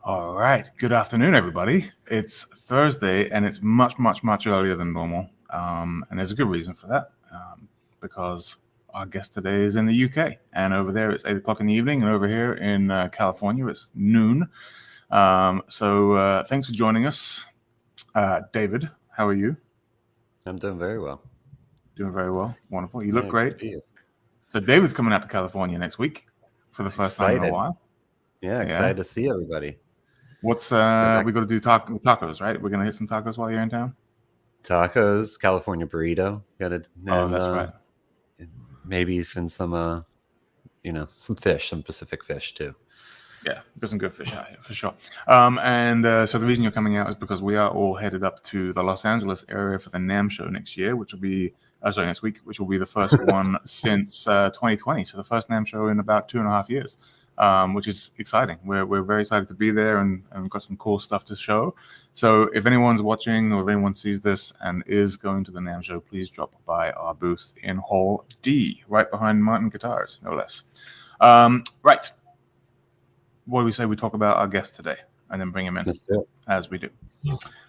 All right. Good afternoon, everybody. It's Thursday, and it's much, much, much earlier than normal. And there's a good reason for that, because our guest today is in the UK, and over there it's 8 o'clock in the evening, and over here in California it's noon. So thanks for joining us. David, how are you? I'm doing very well. Doing very well. Wonderful. You look Yeah, great. good to you. So David's coming out to California next week for the first time in a Excited. while. Yeah, excited to see everybody. What's Go back we got to do tacos, right? We're gonna hit some tacos while you're in town. tacos, California burrito. Got it. Oh, And that's right. maybe even some some fish, some Pacific fish too. Yeah, got some good fish out here for sure. So the reason you're coming out is because we are all headed up to the Los Angeles area for the NAMM show next year, which will be next week, which will be the first one since 2020. So the first NAMM show in about 2.5 years, which is exciting. We're very excited to be there, and we've got some cool stuff to show. So if anyone's watching or if anyone sees this and is going to the NAMM show, please drop by our booth in Hall D, right behind Martin Guitars, no less. Right. What do we say we talk about our guest today and then bring him in, Let's do it. as we do.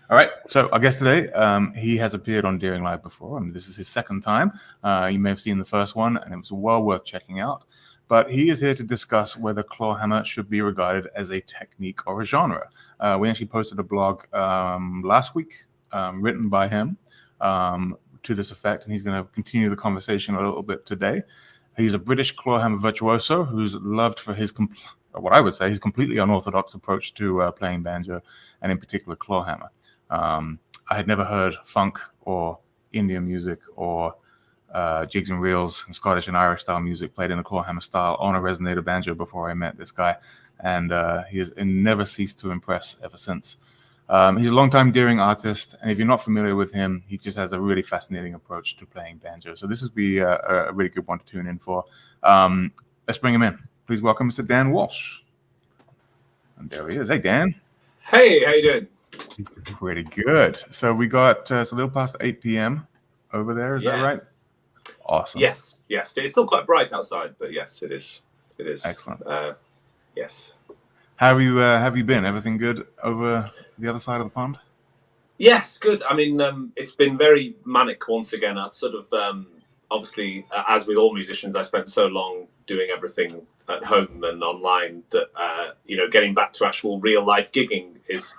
All right. So our guest today, he has appeared on Deering Live before, and this is his second time. You may have seen the first one, and it was well worth checking out. But he is here to discuss whether clawhammer should be regarded as a technique or a genre. We actually posted a blog last week written by him to this effect, and he's going to continue the conversation a little bit today. He's a British clawhammer virtuoso who's loved for his what I would say his completely unorthodox approach to playing banjo, and in particular clawhammer. I had never heard funk or Indian music or jigs and reels and Scottish and Irish style music played in the clawhammer style on a Resonator banjo before I met this guy, and he has never ceased to impress ever since. He's a longtime Deering artist, and if you're not familiar with him, he just has a really fascinating approach to playing banjo. So this would be a really good one to tune in for. Let's bring him in. Please welcome Mr. Dan Walsh. And there he is. Hey, Dan. Hey, how you doing? Pretty good. So we got it's a little past 8 p.m. over there. Is that right? Awesome. Yes. It's still quite bright outside, but yes, it is. Excellent. Yes. How have you been? Everything good over the other side of the pond? Yes, good. I mean, it's been very manic once again. I sort of obviously, as with all musicians, I spent so long doing everything at home and online that getting back to actual real life gigging is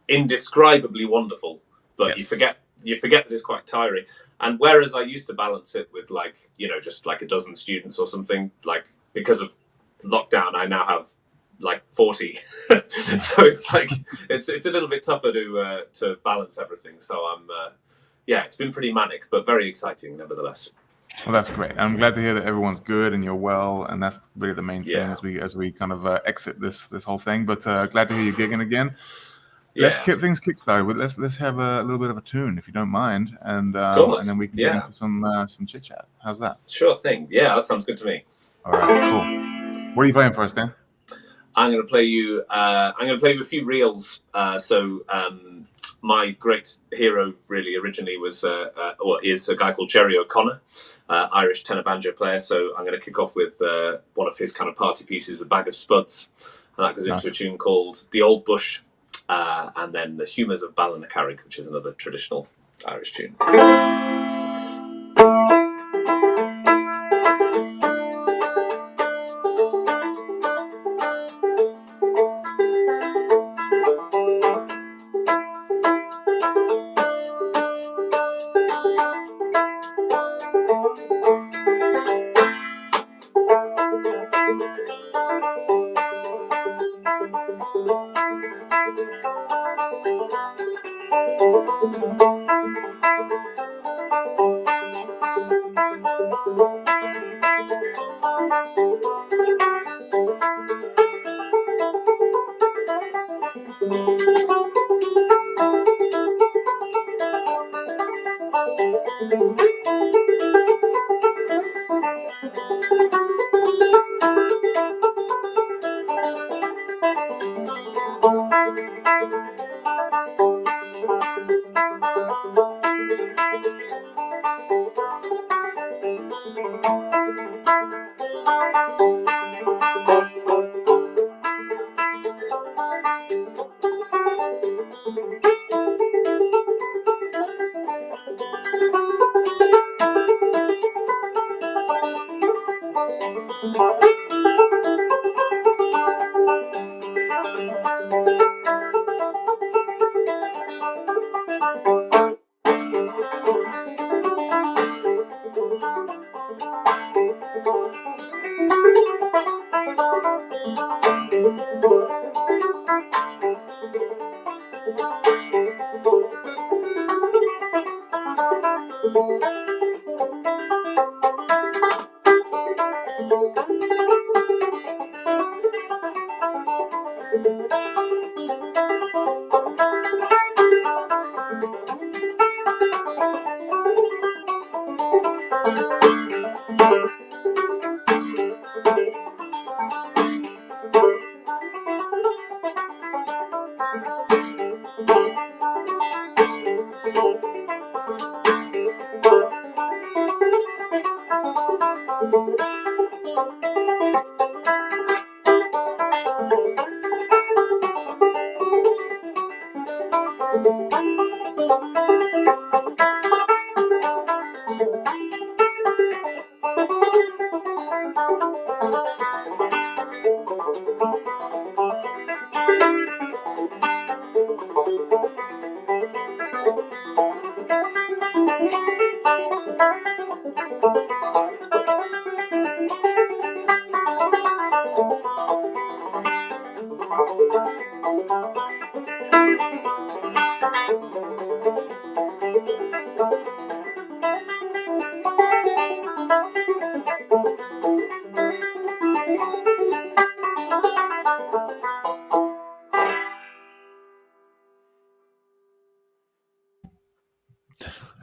indescribably wonderful. But yes. you forget that it's quite tiring. And whereas I used to balance it with just like a dozen students or something, like because of lockdown, I now have like 40. So it's like it's a little bit tougher to balance everything. So I'm it's been pretty manic, but very exciting nevertheless. Well, that's great. I'm glad to hear that everyone's good and you're well, and that's really the main thing as we kind of exit this whole thing. But glad to hear you gigging again. Let's keep things kickstarted. Let's have a little bit of a tune, if you don't mind, and then we can get into some chit chat. How's that? Sure thing. Yeah, that sounds good to me. All right, cool. What are you playing for us, Dan? I'm going to play you. A few reels. My great hero, really, originally was is a guy called Jerry O'Connor, Irish tenor banjo player. So I'm going to kick off with one of his kind of party pieces, "A Bag of Spuds," and that goes into a tune called "The Old Bush," and then "The Humours of Ballinacarrig," which is another traditional Irish tune.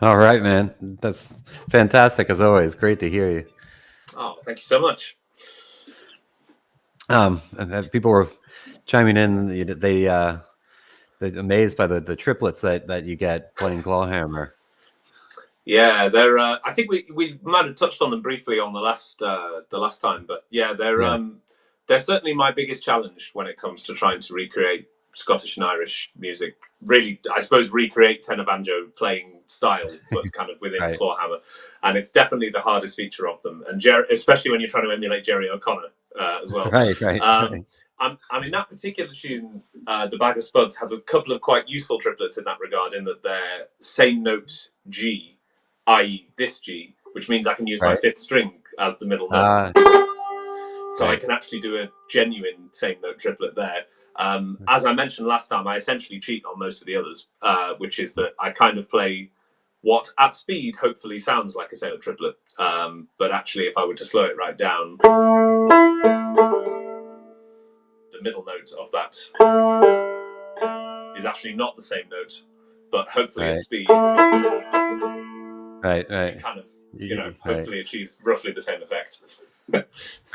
All right, man. That's fantastic as always. Great to hear you. Oh, thank you so much. And people were chiming in. They're amazed by the triplets that you get playing clawhammer. Yeah, they're. I think we might have touched on them briefly on the last time, but yeah, they're certainly my biggest challenge when it comes to trying to recreate Scottish and Irish music. Really, I suppose recreate tenor banjo playing style, but kind of within Right. clawhammer, and it's definitely the hardest feature of them. And especially when you're trying to emulate Jerry O'Connor as well. Right. I mean, that particular tune, The Bag of Spuds, has a couple of quite useful triplets in that regard, in that they're same note G, i.e. this G, which means I can use my Right. fifth string as the middle note. So I can actually do a genuine same note triplet there. As I mentioned last time, I essentially cheat on most of the others, which is that I kind of play what at speed hopefully sounds like a same note triplet. But actually, if I were to slow it right down, the middle note of that is actually not the same note, but hopefully at speed, it kind of, hopefully achieves roughly the same effect.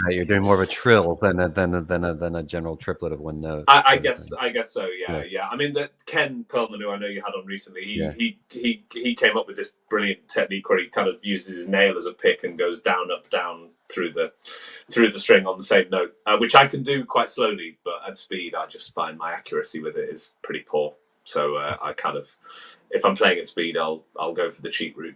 You're doing more of a trill than a general triplet of one note. I guess so. Yeah. I mean, that Ken Perlman, who I know you had on recently, he came up with this brilliant technique where he kind of uses his nail as a pick and goes down, up, down through the string on the same note, which I can do quite slowly, but at speed, I just find my accuracy with it is pretty poor. So I kind of, if I'm playing at speed, I'll go for the cheat route.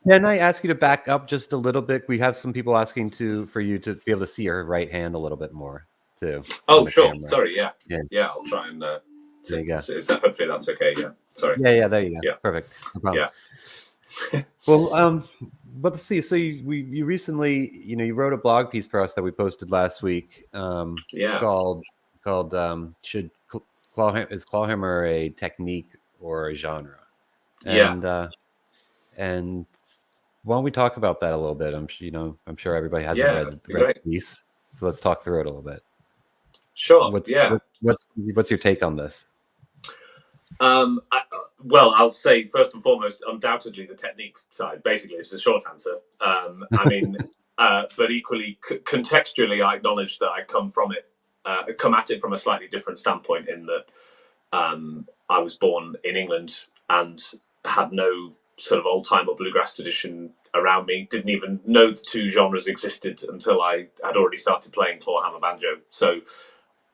Can I ask you to back up just a little bit? We have some people asking for you to be able to see your right hand a little bit more too. Oh, sure. Camera. Sorry. Yeah. I'll try and. There you go. Hopefully that's okay. Yeah. Sorry. Yeah. There you go. Yeah. Perfect. No problem. Yeah. Well, but let's see. So you recently, you wrote a blog piece for us that we posted last week. Called "Should is clawhammer a technique or a genre?" And why don't we talk about that a little bit? I'm sure everybody hasn't read the piece, so let's talk through it a little bit. Sure. What's your take on this? Well, I'll say first and foremost, undoubtedly the technique side. Basically, it's a short answer. I mean, but equally contextually, I acknowledge that I come at it from a slightly different standpoint. In that, I was born in England and had no sort of old-time or bluegrass tradition around me. Didn't even know the two genres existed until I had already started playing clawhammer banjo. So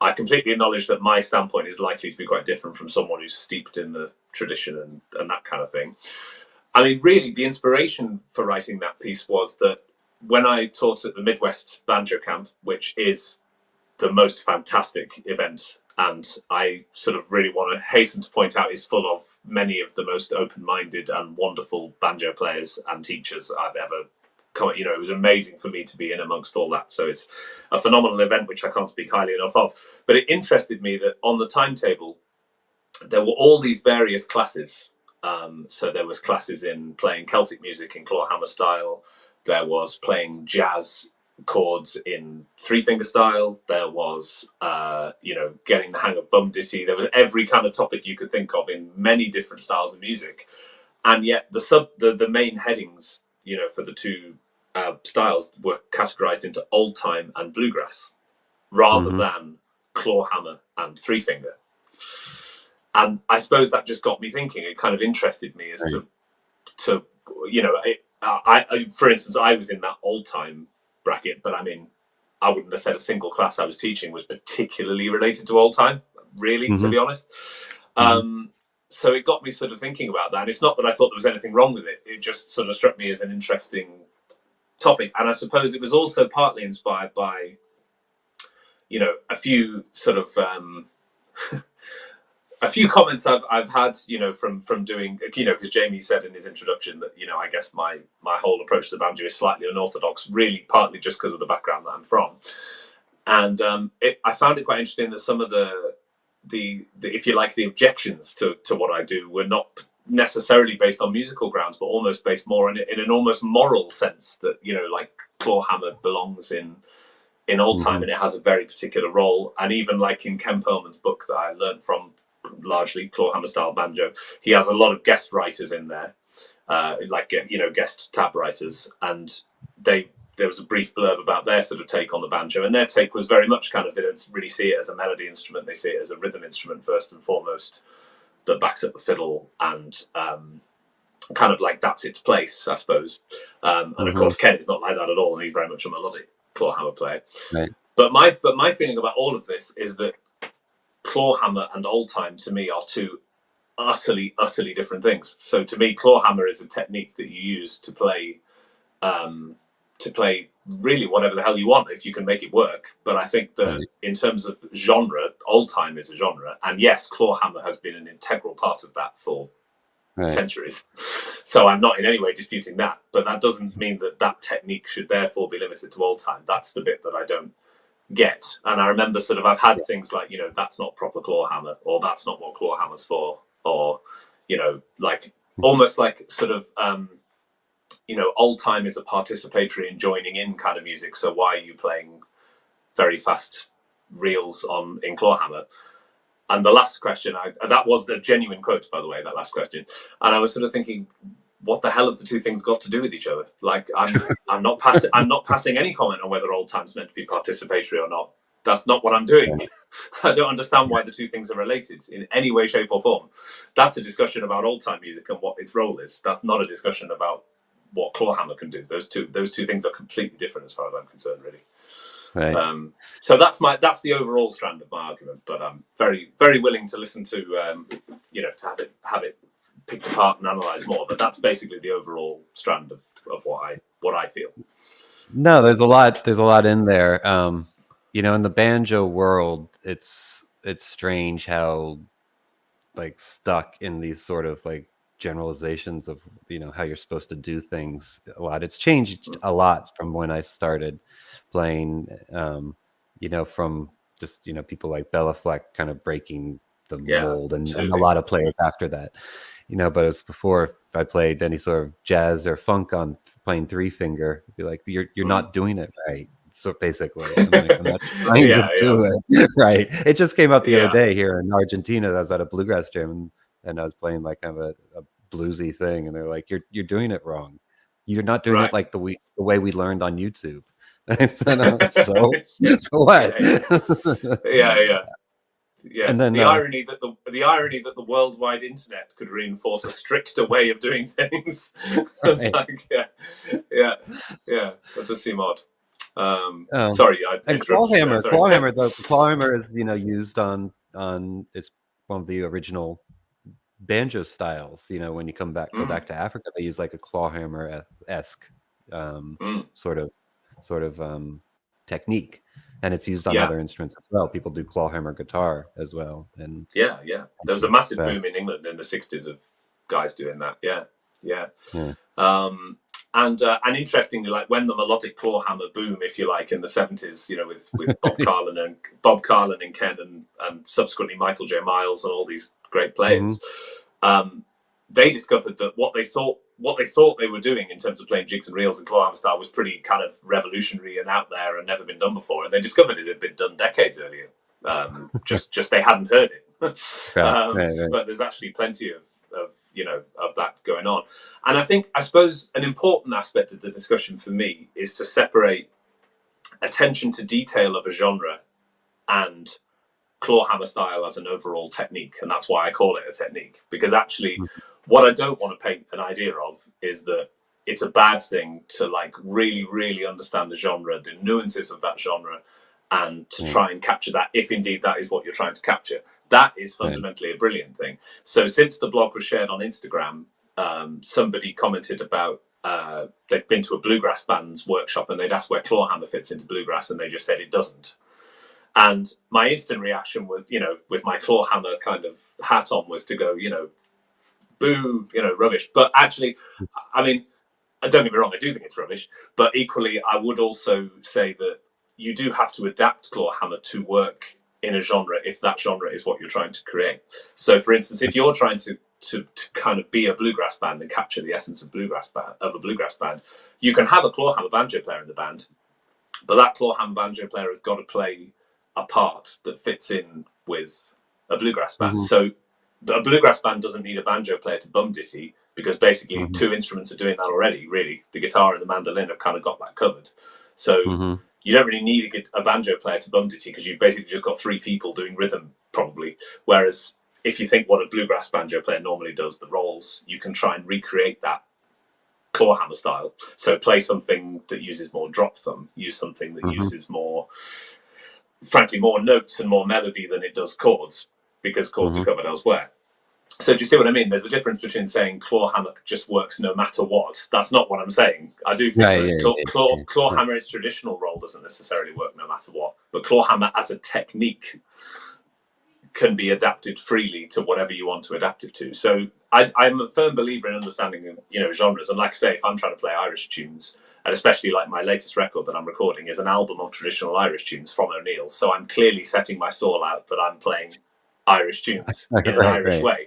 I completely acknowledge that my standpoint is likely to be quite different from someone who's steeped in the tradition and that kind of thing. I mean, really, the inspiration for writing that piece was that when I taught at the Midwest Banjo Camp, which is the most fantastic event, and I sort of really want to hasten to point out is full of many of the most open-minded and wonderful banjo players and teachers I've ever come. You know, it was amazing for me to be in amongst all that. So it's a phenomenal event, which I can't speak highly enough of. But it interested me that on the timetable, there were all these various classes. So there was classes in playing Celtic music in clawhammer style. There was playing jazz chords in three-finger style. There was, getting the hang of bum ditty. There was every kind of topic you could think of in many different styles of music. And yet the main headings, for the two styles were categorized into old time and bluegrass rather than clawhammer and three-finger. And I suppose that just got me thinking. It kind of interested me as to for instance, I was in that old time bracket, but I mean, I wouldn't have said a single class I was teaching was particularly related to old time, really, to be honest. So it got me sort of thinking about that. And it's not that I thought there was anything wrong with it. It just sort of struck me as an interesting topic. And I suppose it was also partly inspired by, a few sort of a few comments I've had, from doing, because Jamie said in his introduction that, I guess my whole approach to the banjo is slightly unorthodox, really partly just because of the background that I'm from. And I found it quite interesting that some of the if you like, the objections to what I do were not necessarily based on musical grounds, but almost based more in an almost moral sense that, like clawhammer belongs in old time and it has a very particular role. And even like in Ken Perlman's book that I learned from, largely clawhammer style banjo, he has a lot of guest writers in there, guest tab writers, and there was a brief blurb about their sort of take on the banjo, and their take was very much kind of, they don't really see it as a melody instrument, they see it as a rhythm instrument first and foremost that backs up the fiddle, and kind of like that's its place, I suppose. And of course Ken is not like that at all, and he's very much a melodic clawhammer player. But my feeling about all of this is that clawhammer and old time to me are two utterly different things. So to me, clawhammer is a technique that you use to play really whatever the hell you want if you can make it work. But I think that in terms of genre, old time is a genre, and yes, clawhammer has been an integral part of that for centuries. So I'm not in any way disputing that, but that doesn't mean that technique should therefore be limited to old time. That's the bit that I don't get. And I remember sort of I've had things like, that's not proper clawhammer, or that's not what clawhammer's for, or like almost like sort of old time is a participatory and joining in kind of music, so why are you playing very fast reels in clawhammer? And the last question, that was the genuine quote, by the way, that last question, and I was sort of thinking, what the hell have the two things got to do with each other? Like, I'm not passing any comment on whether old time's meant to be participatory or not. That's not what I'm doing. I don't understand why the two things are related in any way, shape, or form. That's a discussion about old time music and what its role is. That's not a discussion about what clawhammer can do. Those two things are completely different as far as I'm concerned, really. So that's the overall strand of my argument. But I'm very, very willing to listen to to have it picked apart and analysed more, but that's basically the overall strand of what I feel. No, there's a lot in there. In the banjo world, it's strange how like stuck in these sort of like generalizations of how you're supposed to do things a lot. It's changed a lot from when I started playing, from just people like Bella Fleck kind of breaking the mold, and a lot of players after that. But it was before I played any sort of jazz or funk on playing three finger, be like, you're not doing it right. So basically, I'm not trying to do it right. It just came out the other day here in Argentina. I was at a bluegrass jam and I was playing like kind of a bluesy thing, and they're like, "You're doing it wrong. You're not doing it like the way we learned on YouTube." I said, so what? Yes, and then, the irony that the worldwide internet could reinforce a stricter way of doing things. It's like, that does seem odd. Sorry, I clawhammer. Clawhammer is used on it's one of the original banjo styles. You know, when you go back to Africa, they use like a clawhammer-esque sort of technique, and it's used on other instruments as well. People do clawhammer guitar as well, and there was a massive boom in England in the 60s of guys doing that. And interestingly, like when the melodic clawhammer boom, if you like, in the 70s, you know, with Bob Carlin and Ken and subsequently Michael J. Miles and all these great players, they discovered that what they thought they were doing in terms of playing jigs and reels and clawhammer style was pretty kind of revolutionary and out there and never been done before. And they discovered it had been done decades earlier. Just they hadn't heard it. But there's actually plenty of that going on. And I suppose an important aspect of the discussion for me is to separate attention to detail of a genre and clawhammer style as an overall technique. And that's why I call it a technique, because actually what I don't want to paint an idea of is that it's a bad thing to like really, really understand the genre, the nuances of that genre, and to try and capture that, if indeed that is what you're trying to capture. That is fundamentally a brilliant thing. So since the blog was shared on Instagram, somebody commented about they'd been to a bluegrass band's workshop and they'd asked where clawhammer fits into bluegrass, and they just said it doesn't. And my instant reaction was, you know, with my clawhammer kind of hat on, was to go, you know, boo, you know, rubbish. But actually, I mean, don't get me wrong, I do think it's rubbish. But equally, I would also say that you do have to adapt clawhammer to work in a genre if that genre is what you're trying to create. So, for instance, if you're trying to kind of be a bluegrass band and capture the essence of a bluegrass band, you can have a clawhammer banjo player in the band, but that clawhammer banjo player has got to play a part that fits in with a bluegrass band. So a bluegrass band doesn't need a banjo player to bum ditty, because basically two instruments are doing that already, really. The guitar and the mandolin have kind of got that covered. So you don't really need a banjo player to bum ditty, because you've basically just got three people doing rhythm, probably. Whereas if you think what a bluegrass banjo player normally does, the rolls, you can try and recreate that clawhammer style. So play something that uses more drop thumb, use something that uses more, frankly, more notes and more melody than it does chords, because chords are covered elsewhere. So do you see what I mean? There's a difference between saying clawhammer just works no matter what. That's not what I'm saying. I do think clawhammer, its traditional role, doesn't necessarily work no matter what. But clawhammer as a technique can be adapted freely to whatever you want to adapt it to. So I'm a firm believer in understanding, you know, genres. And like I say, if I'm trying to play Irish tunes, and especially like my latest record that I'm recording is an album of traditional Irish tunes from O'Neill's, so I'm clearly setting my stall out that I'm playing Irish tunes in an Irish way.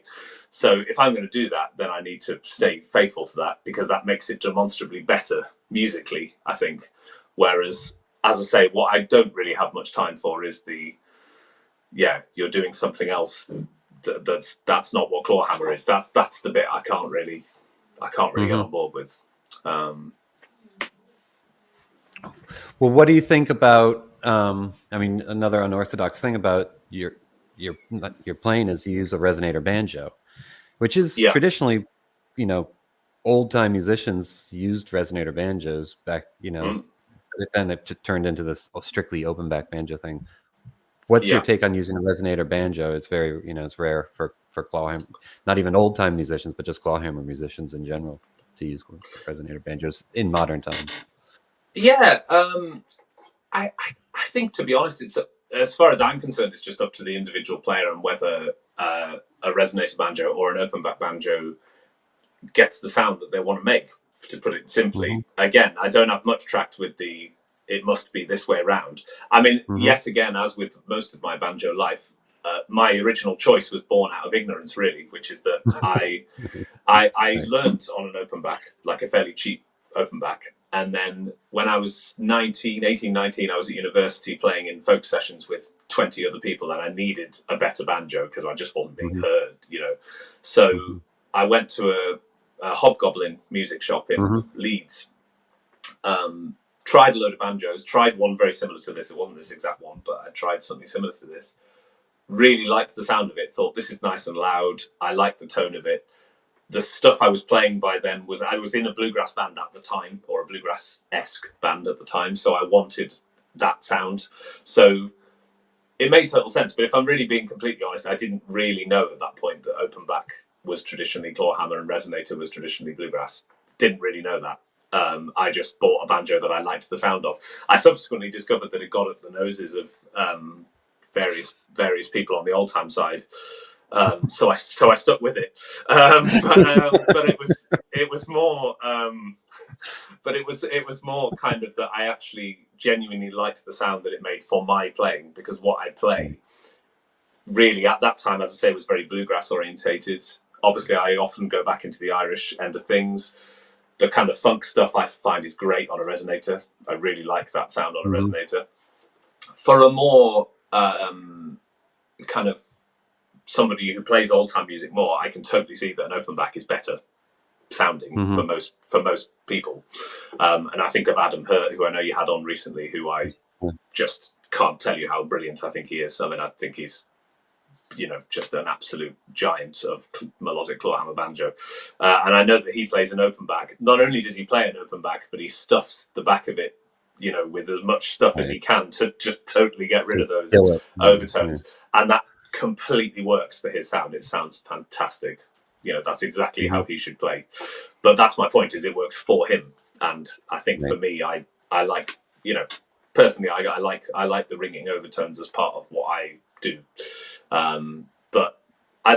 So if I'm going to do that, then I need to stay faithful to that, because that makes it demonstrably better musically, I think. Whereas, as I say, what I don't really have much time for is you're doing something else that's not what clawhammer is. That's the bit I can't really get on board with. Well, what do you think about? I mean, another unorthodox thing about your playing is you use a resonator banjo, which is traditionally, you know, old time musicians used resonator banjos back, you know, then it turned into this strictly open back banjo thing. What's your take on using a resonator banjo? It's very, you know, it's rare for clawhammer, not even old time musicians, but just clawhammer musicians in general to use resonator banjos in modern times. Yeah, I think, to be honest, it's as far as I'm concerned, it's just up to the individual player and whether a resonator banjo or an open back banjo gets the sound that they want to make, to put it simply. Again, I don't have much tract with it must be this way around. I mean, yet again, as with most of my banjo life, my original choice was born out of ignorance, really, which is that I learned on an open back, like a fairly cheap open back. And then when I was 19, I was at university playing in folk sessions with 20 other people, and I needed a better banjo because I just wasn't being heard, you know. So I went to a Hobgoblin music shop in Leeds, tried a load of banjos, tried one very similar to this. It wasn't this exact one, but I tried something similar to this. Really liked the sound of it, thought this is nice and loud. I liked the tone of it. The stuff I was playing by then was, I was in a bluegrass band at the time, or a bluegrass-esque band at the time, so I wanted that sound. So it made total sense. But if I'm really being completely honest, I didn't really know at that point that open back was traditionally clawhammer and Resonator was traditionally bluegrass. Didn't really know that. I just bought a banjo that I liked the sound of. I subsequently discovered that it got at the noses of various people on the old time side. So I stuck with it. But it was more. But it was more kind of that I actually genuinely liked the sound that it made for my playing, because what I play really at that time, as I say, was very bluegrass orientated. Obviously, I often go back into the Irish end of things. The kind of funk stuff I find is great on a Resonator. I really like that sound on a Resonator. For a more kind of somebody who plays old time music more, I can totally see that an open back is better sounding for most people. And I think of Adam Hurt, who I know you had on recently, who I just can't tell you how brilliant I think he is. I mean, I think he's, just an absolute giant of melodic clawhammer banjo. And I know that he plays an open back. Not only does he play an open back, but he stuffs the back of it, with as much stuff as he can to just totally get rid of those overtones. And that completely works for his sound. It sounds fantastic. That's exactly how he should play. But that's my point, is it works for him. And I think for me, I like, personally, I like the ringing overtones as part of what I do. But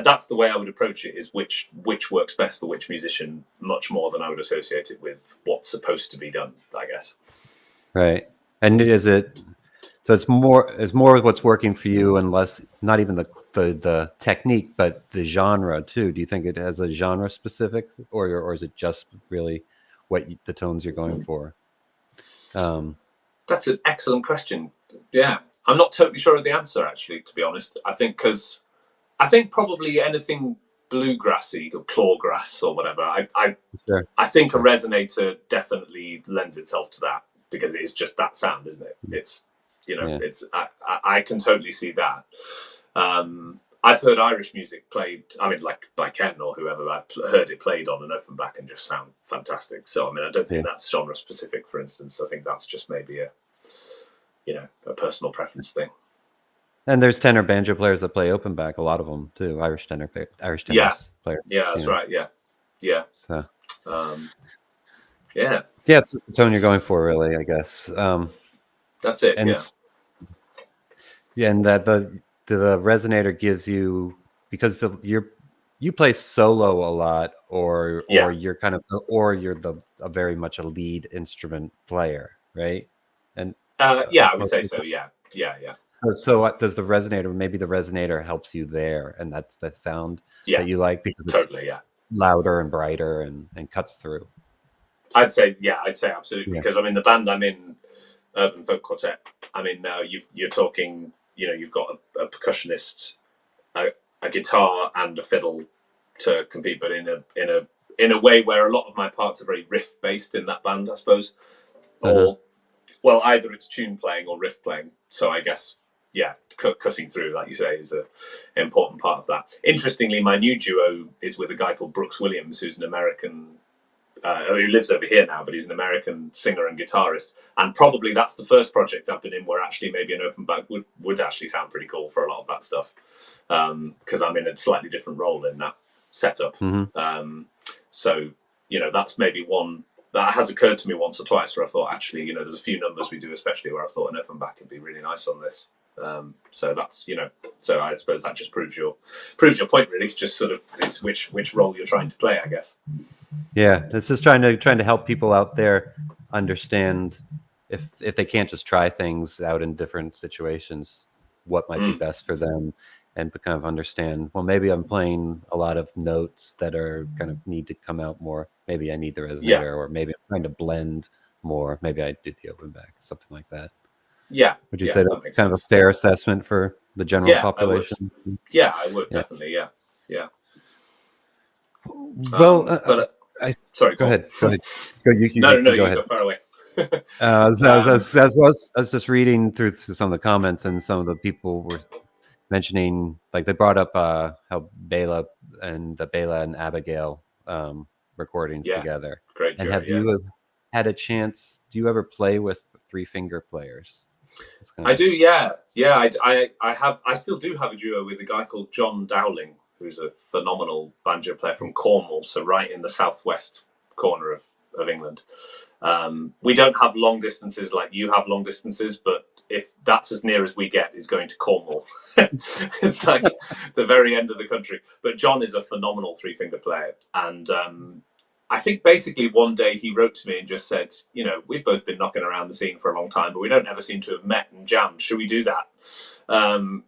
that's the way I would approach it, is which works best for which musician, much more than I would associate it with what's supposed to be done, I guess. Right. And so it's more of what's working for you, and less, not even the technique, but the genre too. Do you think it has a genre specific, or is it just really the tones you're going for? That's an excellent question. Yeah, I'm not totally sure of the answer, actually, to be honest. I think probably anything bluegrassy or clawgrass or whatever. I think a Resonator definitely lends itself to that, because it is just that sound, isn't it? It's I can totally see that. I've heard Irish music played, like by Ken or whoever. I've heard it played on an open back and just sound fantastic. So I don't think that's genre specific, for instance. I think that's just maybe a personal preference thing. And there's tenor banjo players that play open back, a lot of them too. Irish tenor players. Yeah, that's right. Yeah. So yeah, it's just the tone you're going for, really, I guess. That's it. And and that the Resonator gives you, because you play solo a lot, or you're kind of, or you're a very much a lead instrument player, right? And I would say so. Yeah. So what does the Resonator? Maybe the Resonator helps you there, and that's the sound that you like, because it's louder and brighter and cuts through. I'd say absolutely, because the band I'm in, Urban Folk Quartet. You're talking. You've got a percussionist, a guitar, and a fiddle to compete, but in a way where a lot of my parts are very riff based in that band, I suppose. Or, well, either it's tune playing or riff playing. So I guess, cutting through, like you say, is an important part of that. Interestingly, my new duo is with a guy called Brooks Williams, who's an American. Who lives over here now, but he's an American singer and guitarist, and probably that's the first project I've been in where actually maybe an open back would actually sound pretty cool for a lot of that stuff, because I'm in a slightly different role in that setup. So that's maybe one that has occurred to me once or twice, where I thought, actually, there's a few numbers we do especially where I thought an open back would be really nice on this. So that's so I suppose that just proves your point, really. Just sort of is which role you're trying to play, I guess. Yeah, it's just trying to help people out there understand, if they can't just try things out in different situations, what might be best for them, and kind of understand, well, maybe I'm playing a lot of notes that are kind of need to come out more. Maybe I need the Resonator, or maybe I'm trying to blend more. Maybe I do the open back, something like that. Yeah. Would you say that's kind of a fair assessment for the general population? I would definitely. Yeah. Well, sorry. Go ahead. No, you go far away. I was just reading through some of the comments, and some of the people were mentioning, like, they brought up how Bela and Abigail recordings together. Great job. And have you had a chance? Do you ever play with 3-finger players? I do. Yeah. I have. I still do have a duo with a guy called John Dowling, who's a phenomenal banjo player from Cornwall, so right in the southwest corner of England. We don't have long distances like you have long distances, but if that's as near as we get is going to Cornwall. It's like the very end of the country. But John is a phenomenal three-finger player. And I think basically one day he wrote to me and just said, you know, we've both been knocking around the scene for a long time, but we don't ever seem to have met and jammed. Should we do that?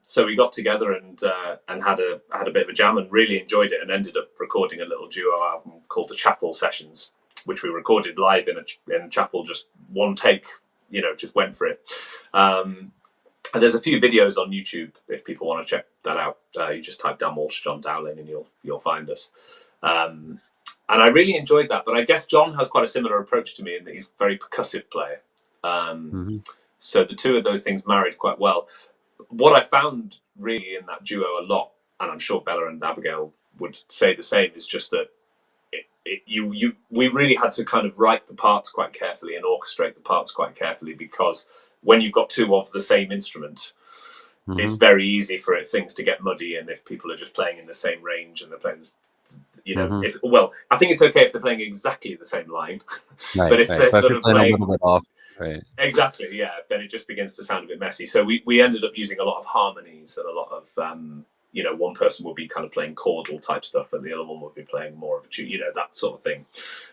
So we got together and had a bit of a jam and really enjoyed it, and ended up recording a little duo album called The Chapel Sessions, which we recorded live in a chapel, just one take, you know, just went for it. And there's a few videos on YouTube if people want to check that out. You just type Dan Walsh, John Dowling, and you'll find us. And I really enjoyed that. But I guess John has quite a similar approach to me in that he's a very percussive player. So the two of those things married quite well. What I found really in that duo a lot, and I'm sure Bella and Abigail would say the same, is just that we really had to kind of write the parts quite carefully and orchestrate the parts quite carefully, because when you've got two of the same instrument, it's very easy for things to get muddy, and if people are just playing in the same range and they're playing, you know, I think it's okay if they're playing exactly the same line, but if they're sort of playing a little bit off, exactly, then it just begins to sound a bit messy. So we ended up using a lot of harmonies and a lot of you know, one person would be kind of playing chordal type stuff and the other one would be playing more of a tune, you know, that sort of thing,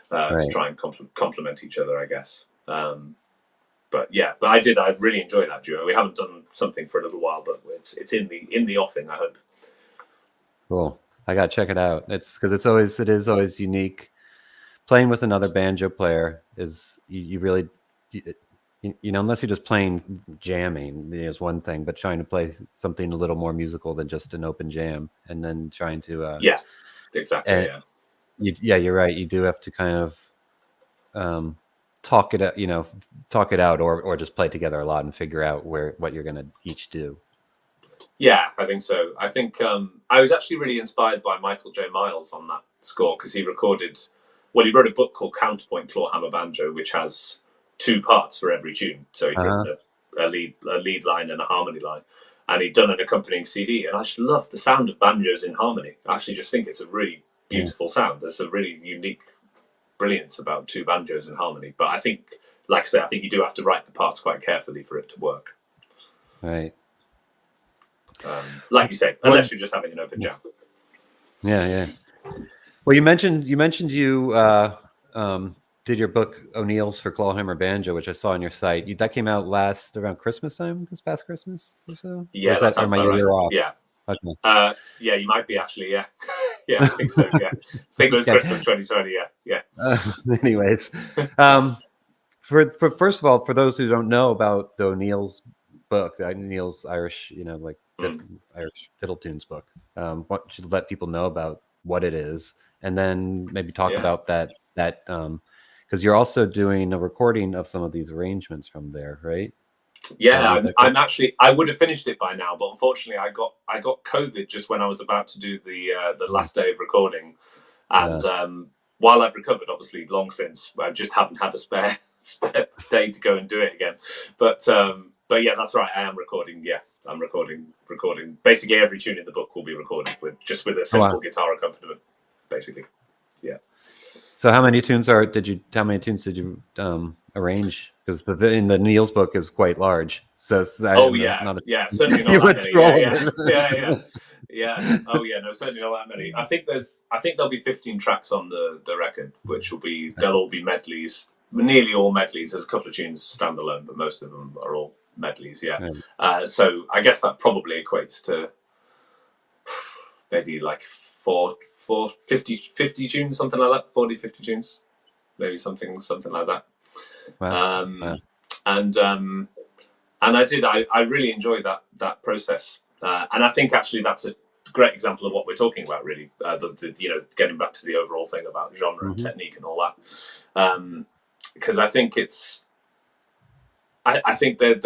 to try and complement each other, I guess. But I really enjoyed that duo. We haven't done something for a little while, but it's in the offing, I hope. Cool. I gotta check it out. It's because it is always unique. Playing with another banjo player is you really, you know, unless you're just playing jamming, is one thing, but trying to play something a little more musical than just an open jam, and then trying to exactly, you're right. You do have to kind of talk it out, or just play together a lot and figure out what you're going to each do. Yeah, I think so. I think I was actually really inspired by Michael J. Miles on that score, because he wrote a book called Counterpoint Clawhammer Banjo, which has two parts for every tune. So he'd written a lead line and a harmony line, and he'd done an accompanying CD. And I just love the sound of banjos in harmony. I actually just think it's a really beautiful sound. There's a really unique brilliance about two banjos in harmony. But I think, like I say, I think you do have to write the parts quite carefully for it to work. Right. Like you say, unless you're just having an open jam. Yeah. Well, you mentioned you did your book O'Neill's for Clawhammer Banjo, which I saw on your site. That came out around Christmas time, this past Christmas or so? Yeah, or that my year off? Yeah. Okay. Yeah, you might be actually. Yeah, yeah, I think so. Yeah, I think it was Christmas 2020. Yeah. Anyways, for first of all, for those who don't know about the O'Neill's book, O'Neill's Irish, Irish fiddle tunes book, what should let people know about what it is, and then maybe talk about that because you're also doing a recording of some of these arrangements from there, right? Yeah, I'm actually. I would have finished it by now, but unfortunately, I got COVID just when I was about to do the last day of recording, and while I've recovered, obviously, long since, I just haven't had a spare day to go and do it again. But yeah, that's right. I am recording. Yeah, I'm recording. Basically, every tune in the book will be recorded with a simple guitar accompaniment. Basically, yeah. So, how many tunes did you arrange? Because in the Neil's book is quite large. So certainly not that many. Yeah. Oh yeah, no, certainly not that many. I think there'll be 15 tracks on the record, which they'll all be medleys. Nearly all medleys. There's a couple of tunes standalone, but most of them are all medleys. Yeah. So I guess that probably equates to maybe like 50 tunes, something like that. 40, 50 tunes, maybe something like that. Wow. And I really enjoyed that process, and I think actually that's a great example of what we're talking about, really. Getting back to the overall thing about genre and technique and all that, because I think I think that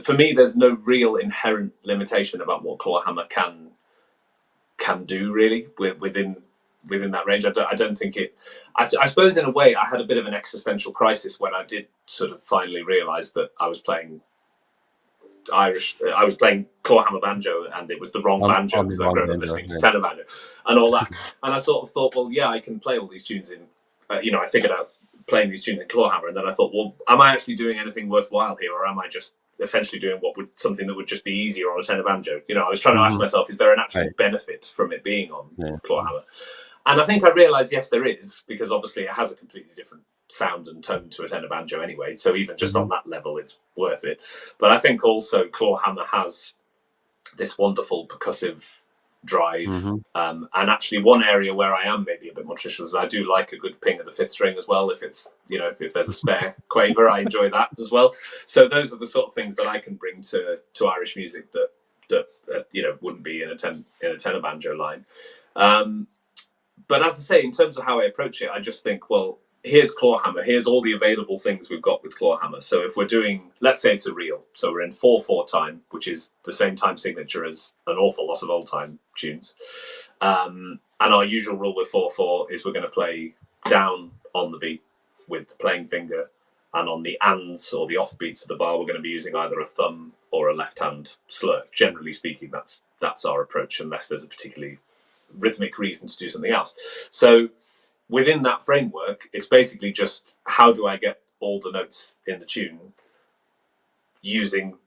for me there's no real inherent limitation about what clawhammer can do, really, within that range. I don't think it. I suppose in a way I had a bit of an existential crisis when I did sort of finally realise that I was playing Irish. I was playing clawhammer banjo, and it was the wrong banjo because I'd grown up listening to tenor banjo and all that. And I sort of thought, well, yeah, I can play all these tunes in. I figured out playing these tunes in clawhammer, and then I thought, well, am I actually doing anything worthwhile here, or am I just essentially doing something that would just be easier on a tenor banjo? I was trying to ask myself, is there an actual benefit from it being on clawhammer? And I think I realised, yes, there is, because obviously it has a completely different sound and tone to a tenor banjo anyway. So even just on that level, it's worth it. But I think also clawhammer has this wonderful percussive drive. And actually one area where I am maybe a bit more traditional is I do like a good ping of the fifth string as well. If it's, if there's a spare quaver, I enjoy that as well. So those are the sort of things that I can bring to Irish music that wouldn't be in a tenor banjo line. But as I say, in terms of how I approach it, I just think, well, here's clawhammer. Here's all the available things we've got with clawhammer. So if we're doing, let's say it's a reel. So we're in 4/4 time, which is the same time signature as an awful lot of old time tunes. And our usual rule with 4/4 is we're going to play down on the beat with the playing finger. And on the ands or the off beats of the bar, we're going to be using either a thumb or a left hand slur. Generally speaking, that's our approach, unless there's a particularly rhythmic reason to do something else. So within that framework, it's basically just how do I get all the notes in the tune using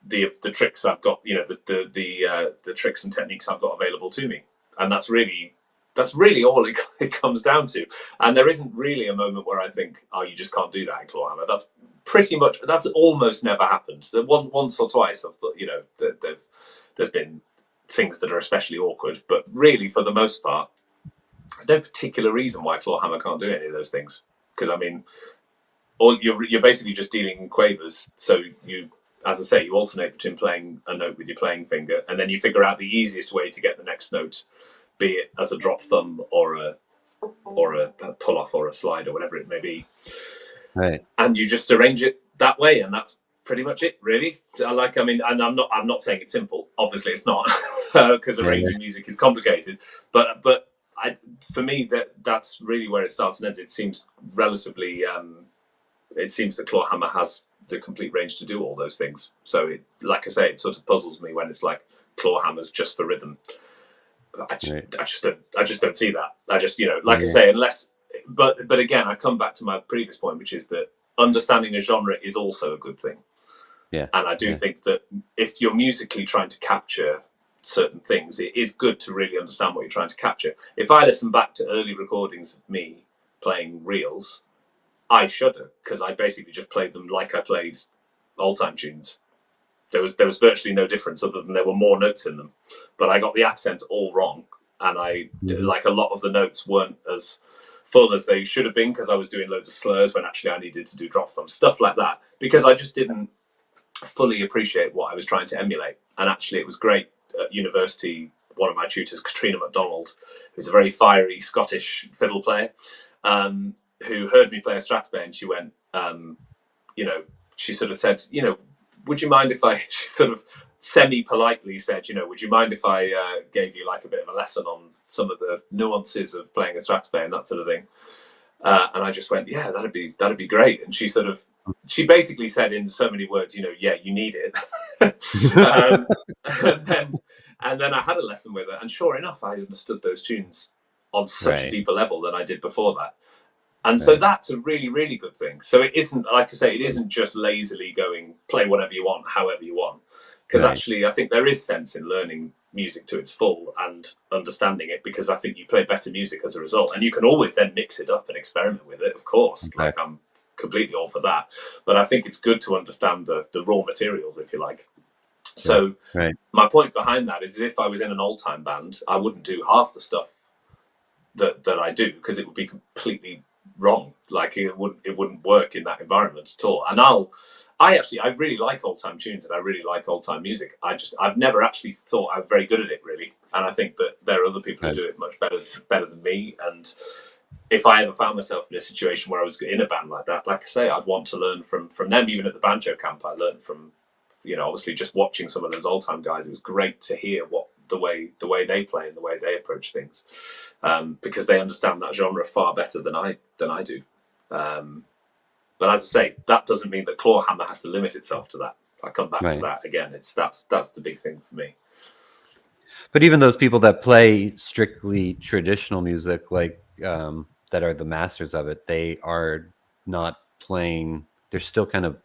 the tricks I've got, the tricks and techniques I've got available to me, and that's really all it comes down to. And there isn't really a moment where I think, oh, you just can't do that in clawhammer. That's almost never happened. Once or twice I've thought, there's been things that are especially awkward, but really for the most part, there's no particular reason why clawhammer can't do any of those things. Because I mean, you're basically just dealing in quavers. So you, as I say, you alternate between playing a note with your playing finger, and then you figure out the easiest way to get the next note, be it as a drop thumb or a pull off or a slide or whatever it may be. Right. And you just arrange it that way, and that's pretty much it, really. And I'm not saying it's simple. Obviously, it's not, because arranging music is complicated. But for me, that's really where it starts and ends. It seems relatively. It seems that clawhammer has the complete range to do all those things. So, like I say, it sort of puzzles me when it's like clawhammer's just for rhythm. I just don't see that. I just, I say, unless. But again, I come back to my previous point, which is that understanding a genre is also a good thing. Yeah. And I do think that if you're musically trying to capture certain things, it is good to really understand what you're trying to capture. If I listen back to early recordings of me playing reels, I shudder, because I basically just played them like I played old-time tunes. There was virtually no difference other than there were more notes in them. But I got the accents all wrong. And like a lot of the notes weren't as full as they should have been, because I was doing loads of slurs when actually I needed to do drop thumbs, stuff like that, because I just didn't fully appreciate what I was trying to emulate. And actually it was great at university. One of my tutors, Katrina MacDonald, who's a very fiery Scottish fiddle player, who heard me play a Stradivari, and she went, she sort of said, would you mind if she sort of semi-politely said, would you mind if I gave you like a bit of a lesson on some of the nuances of playing a Stradivari and that sort of thing? And I just went, yeah, that'd be great. And she basically said in so many words, yeah, you need it. and then I had a lesson with her, and sure enough, I understood those tunes on such a deeper level than I did before that. And so that's a really, really good thing. So it isn't, like I say, it isn't just lazily going, play whatever you want, however you want. Because actually, I think there is sense in learning music to its full and understanding it, because I think you play better music as a result. And you can always then mix it up and experiment with it, of course. Okay. Like, I'm completely all for that. But I think it's good to understand the raw materials, if you like. So my point behind that is, if I was in an old-time band, I wouldn't do half the stuff that I do, because it would be completely wrong. Like, it wouldn't work in that environment at all. And I really like old time tunes, and I really like old time music. I've never actually thought I'm very good at it, really. And I think that there are other people who do it much better than me. And if I ever found myself in a situation where I was in a band like that, like I say, I'd want to learn from them. Even at the Banjo camp, I learned from, obviously just watching some of those old time guys. It was great to hear the way they play and the way they approach things, because they understand that genre far better than I do. But as I say, that doesn't mean that clawhammer has to limit itself to that. I come back to that again. That's the big thing for me. But even those people that play strictly traditional music, like that are the masters of it, they are not playing. They're still kind of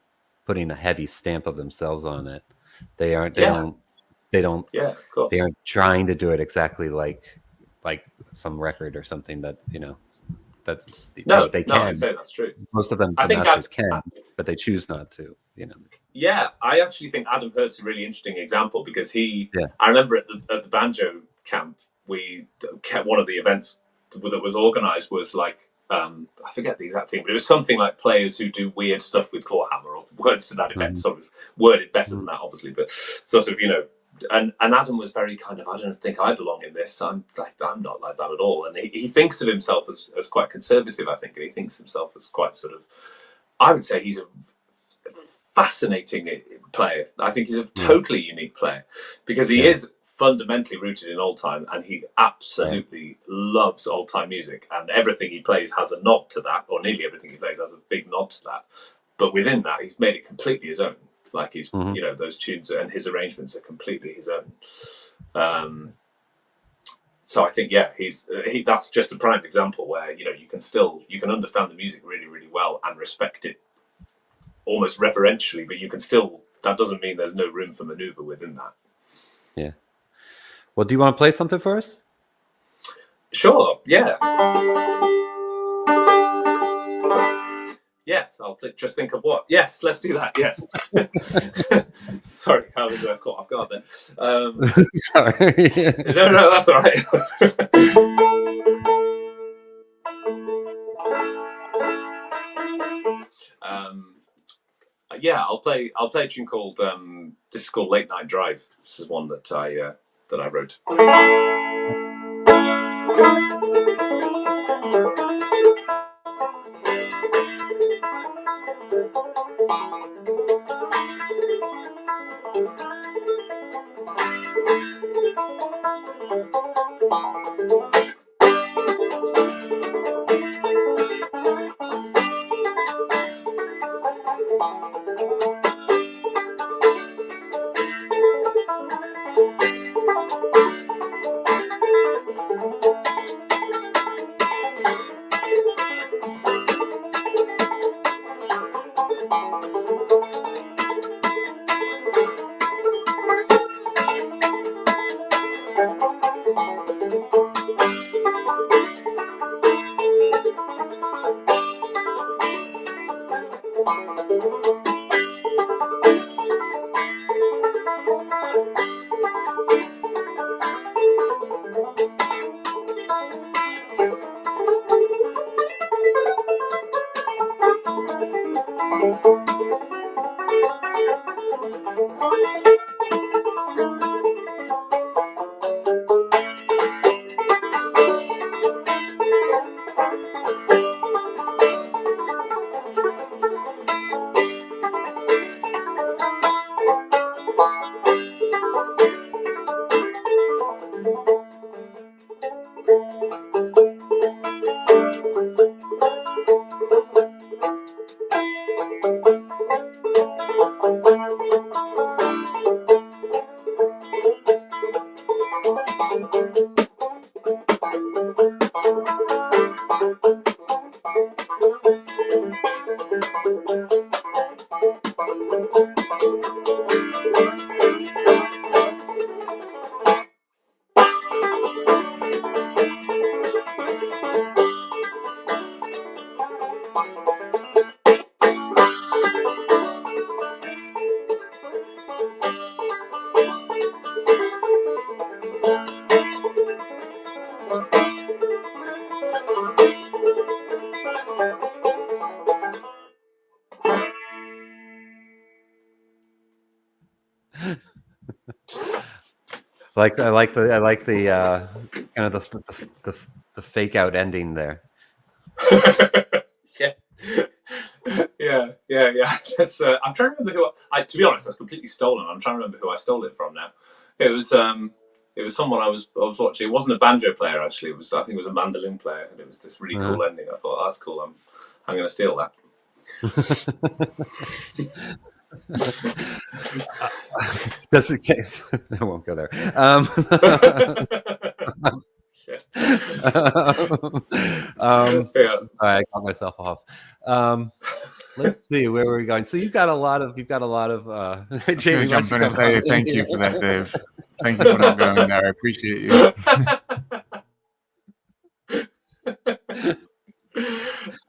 putting a heavy stamp of themselves on it. They aren't. They don't. Yeah, of course. They aren't trying to do it exactly like some record or something that that's they can. I'd say that's true. Most of them, masters can, but they choose not to. Yeah, I actually think Adam Hurt's a really interesting example because I remember at the Banjo camp, one of the events that was organised was like, I forget the exact thing, but it was something like players who do weird stuff with clawhammer or words to that effect, sort of worded better than that, obviously, but sort of, and Adam was very kind of, I don't think I belong in this. I'm not like that at all. And he thinks of himself as quite conservative, I think, and he thinks himself as quite sort of, I would say he's a fascinating player. I think he's a totally unique player because he is fundamentally rooted in old time, and he absolutely loves old time music, and everything he plays has a nod to that, or nearly everything he plays has a big nod to that. But within that, he's made it completely his own. Like he's, those tunes and his arrangements are completely his own. So I think, that's just a prime example where you can understand the music really, really well and respect it almost reverentially, but that doesn't mean there's no room for maneuver within that. Yeah. Well, do you want to play something for us? Sure. Yeah. Yes, I'll just think of what. Yes, let's do that. Yes. Sorry, I was caught off guard there. Sorry. No, that's all right. I'll play a tune called this is called Late Night Drive. This is one that I wrote. I like the kind of the fake out ending there. Yeah. That's, I'm trying to remember who. To be honest, that's completely stolen. I'm trying to remember who I stole it from now. It was someone I was watching. It wasn't a banjo player actually. I think it was a mandolin player, and it was this really cool ending. I thought, that's cool. I'm going to steal that. That's the case. I won't go there. I got myself off. Let's see where we're going. So you've got a lot of. Jamie, jump in and say thank you for that, Dave. Thank you for not going there. I appreciate you.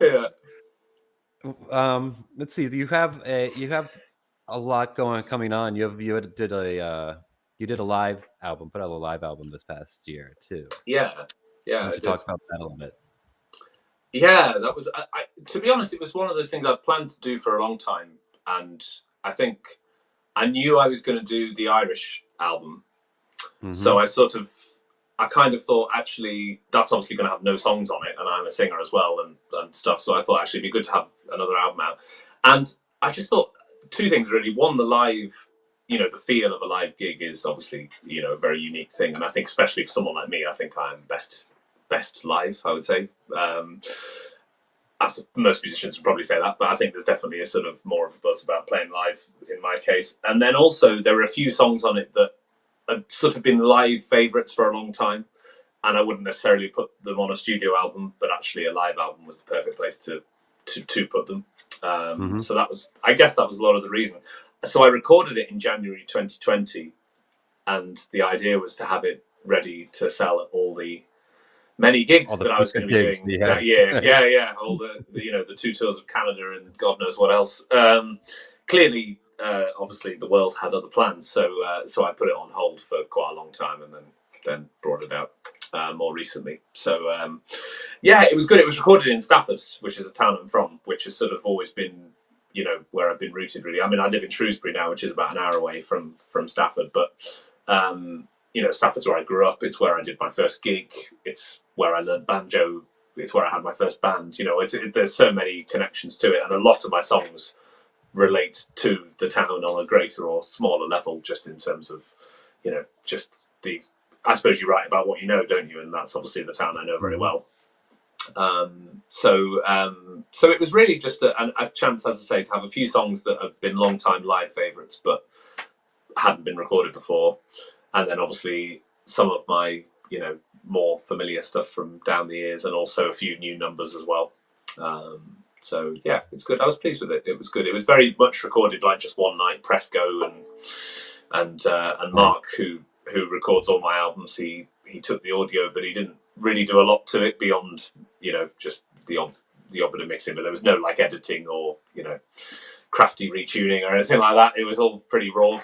Yeah. Let's see. You have a lot coming on. You did a live album, put out a live album this past year too. Yeah. Why don't you talk about that a little bit? Yeah, that was. To be honest, it was one of those things I'd planned to do for a long time, and I think I knew I was going to do the Irish album. Mm-hmm. So I kind of thought, actually, that's obviously going to have no songs on it, and I'm a singer as well and stuff. So I thought actually it'd be good to have another album out. And I just thought two things really. One, the live, the feel of a live gig is obviously, a very unique thing. And I think especially for someone like me, I think I'm best live, I would say. As most musicians would probably say that, but I think there's definitely a sort of more of a buzz about playing live in my case. And then also there were a few songs on it that had sort of been live favourites for a long time, and I wouldn't necessarily put them on a studio album, but actually a live album was the perfect place to put them. So I guess that was a lot of the reason. So I recorded it in January 2020, and the idea was to have it ready to sell at all the many gigs that I was going to be doing that year. Yeah. All the 2 tours of Canada and God knows what else. Clearly, obviously, the world had other plans, so I put it on hold for quite a long time, and then brought it out more recently. So it was good. It was recorded in Stafford, which is a town I'm from, which has sort of always been, where I've been rooted really. I mean, I live in Shrewsbury now, which is about an hour away from Stafford, but Stafford's where I grew up. It's where I did my first gig. It's where I learned banjo. It's where I had my first band. There's so many connections to it, and a lot of my songs relate to the town on a greater or smaller level, just in terms of, I suppose you write about what you know, don't you? And that's obviously the town I know very well. So it was really just a chance, as I say, to have a few songs that have been long-time live favourites, but hadn't been recorded before. And then obviously some of my, more familiar stuff from down the years, and also a few new numbers as well. So yeah, it's good. I was pleased with it. It was good. It was very much recorded like just one night. Press Go and Mark, who records all my albums, he took the audio, but he didn't really do a lot to it beyond just the odd bit of mixing. But there was no like editing or crafty retuning or anything like that. It was all pretty raw.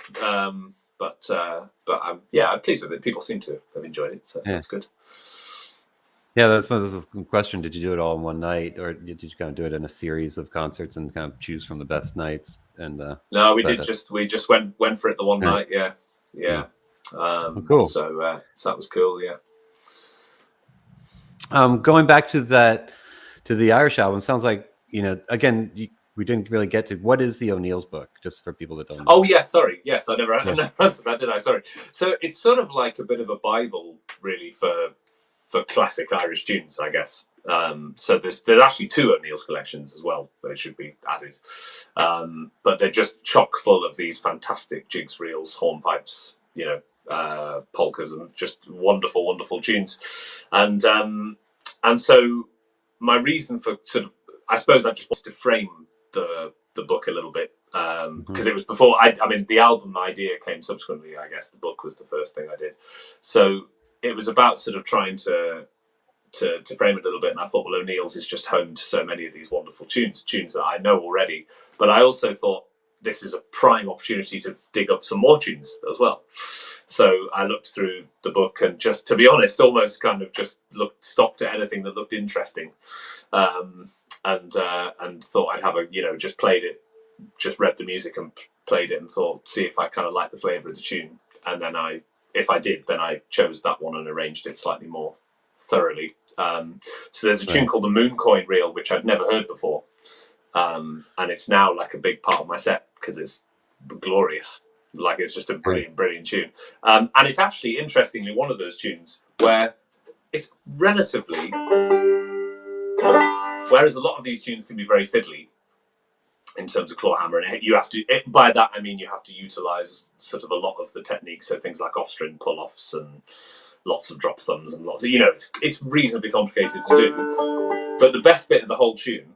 But I'm pleased with it. People seem to have enjoyed it, so that's good. Yeah, that's the question. Did you do it all in one night, or did you kind of do it in a series of concerts and kind of choose from the best nights? And no, we just went for it the one night. Yeah. Cool. So that was cool. Yeah. Going back to the Irish album, sounds like again. We didn't really get to what is the O'Neill's book, just for people that don't know. Oh yeah, sorry. Yes, I never answered that, did I? Sorry. So it's sort of like a bit of a Bible, really, for classic Irish tunes, I guess. So there's actually 2 O'Neill's collections as well. They should be added, but they're just chock full of these fantastic jigs, reels, hornpipes, polkas, and just wonderful, wonderful tunes. And so my reason for sort of, I suppose, I just wanted to frame the book a little bit, because it was before I mean the album idea came subsequently. I guess the book was the first thing I did, so it was about sort of trying to frame it a little bit. And I thought, well, O'Neill's is just home to so many of these wonderful tunes that I know already, but I also thought this is a prime opportunity to dig up some more tunes as well. So I looked through the book and, just to be honest, almost kind of just stopped at anything that looked interesting. And thought I'd have just played it, just read the music and played it, and thought, see if I kind of liked the flavour of the tune. And then if I did, then I chose that one and arranged it slightly more thoroughly. So there's a tune called the Mooncoin Reel, which I'd never heard before. And it's now like a big part of my set because it's glorious. Like, it's just a brilliant, brilliant tune. And it's actually, interestingly, one of those tunes where it's relatively... Whereas a lot of these tunes can be very fiddly, in terms of clawhammer, and you have to. By that I mean you have to utilize sort of a lot of the techniques, so things like off-string pull-offs and lots of drop thumbs and lots of, it's reasonably complicated to do. But the best bit of the whole tune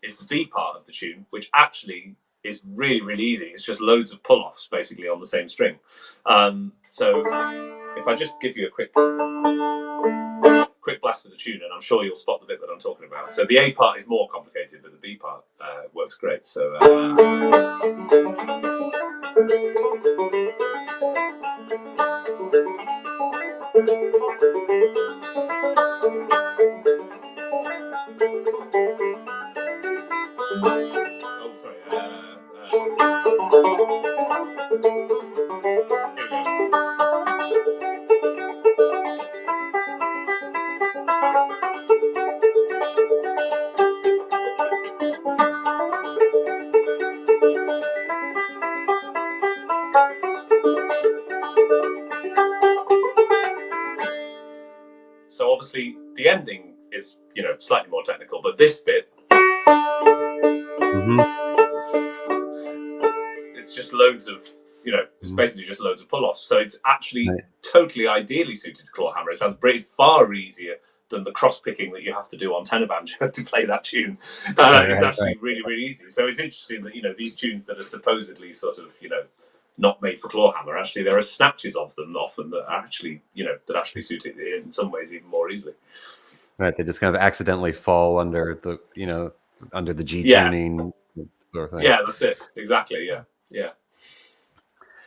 is the B part of the tune, which actually is really, really easy. It's just loads of pull-offs basically on the same string. So if I just give you a quick blast of the tune, and I'm sure you'll spot the bit that I'm talking about. So the A part is more complicated, but the B part works great. So oh, sorry. So obviously the ending is, slightly more technical, but this bit, it's just loads of, it's basically just loads of pull-offs. So it's actually totally ideally suited to clawhammer. It's far easier than the cross-picking that you have to do on tenor banjo to play that tune. It's actually really, really easy. So it's interesting that, these tunes that are supposedly sort of, not made for clawhammer, actually there are snatches of them often that are actually, that actually suit it in some ways even more easily. Right, they just kind of accidentally fall under the, under the G tuning sort of thing. Yeah, that's it. Exactly. Yeah.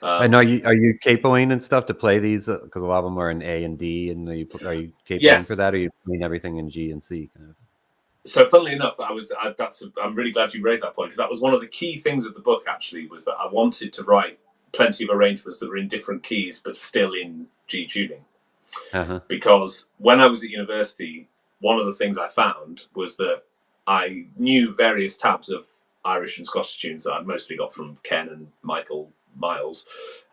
And are you capoing and stuff to play these? Because a lot of them are in A and D, and are you capoing for that, or are you playing everything in G and C? Kind of? So, funnily enough, I'm really glad you raised that point, because that was one of the key things of the book. Actually, was that I wanted to write plenty of arrangements that were in different keys but still in G tuning. Because when I was at university, one of the things I found was that I knew various tabs of Irish and Scottish tunes that I'd mostly got from Ken and Michael Miles,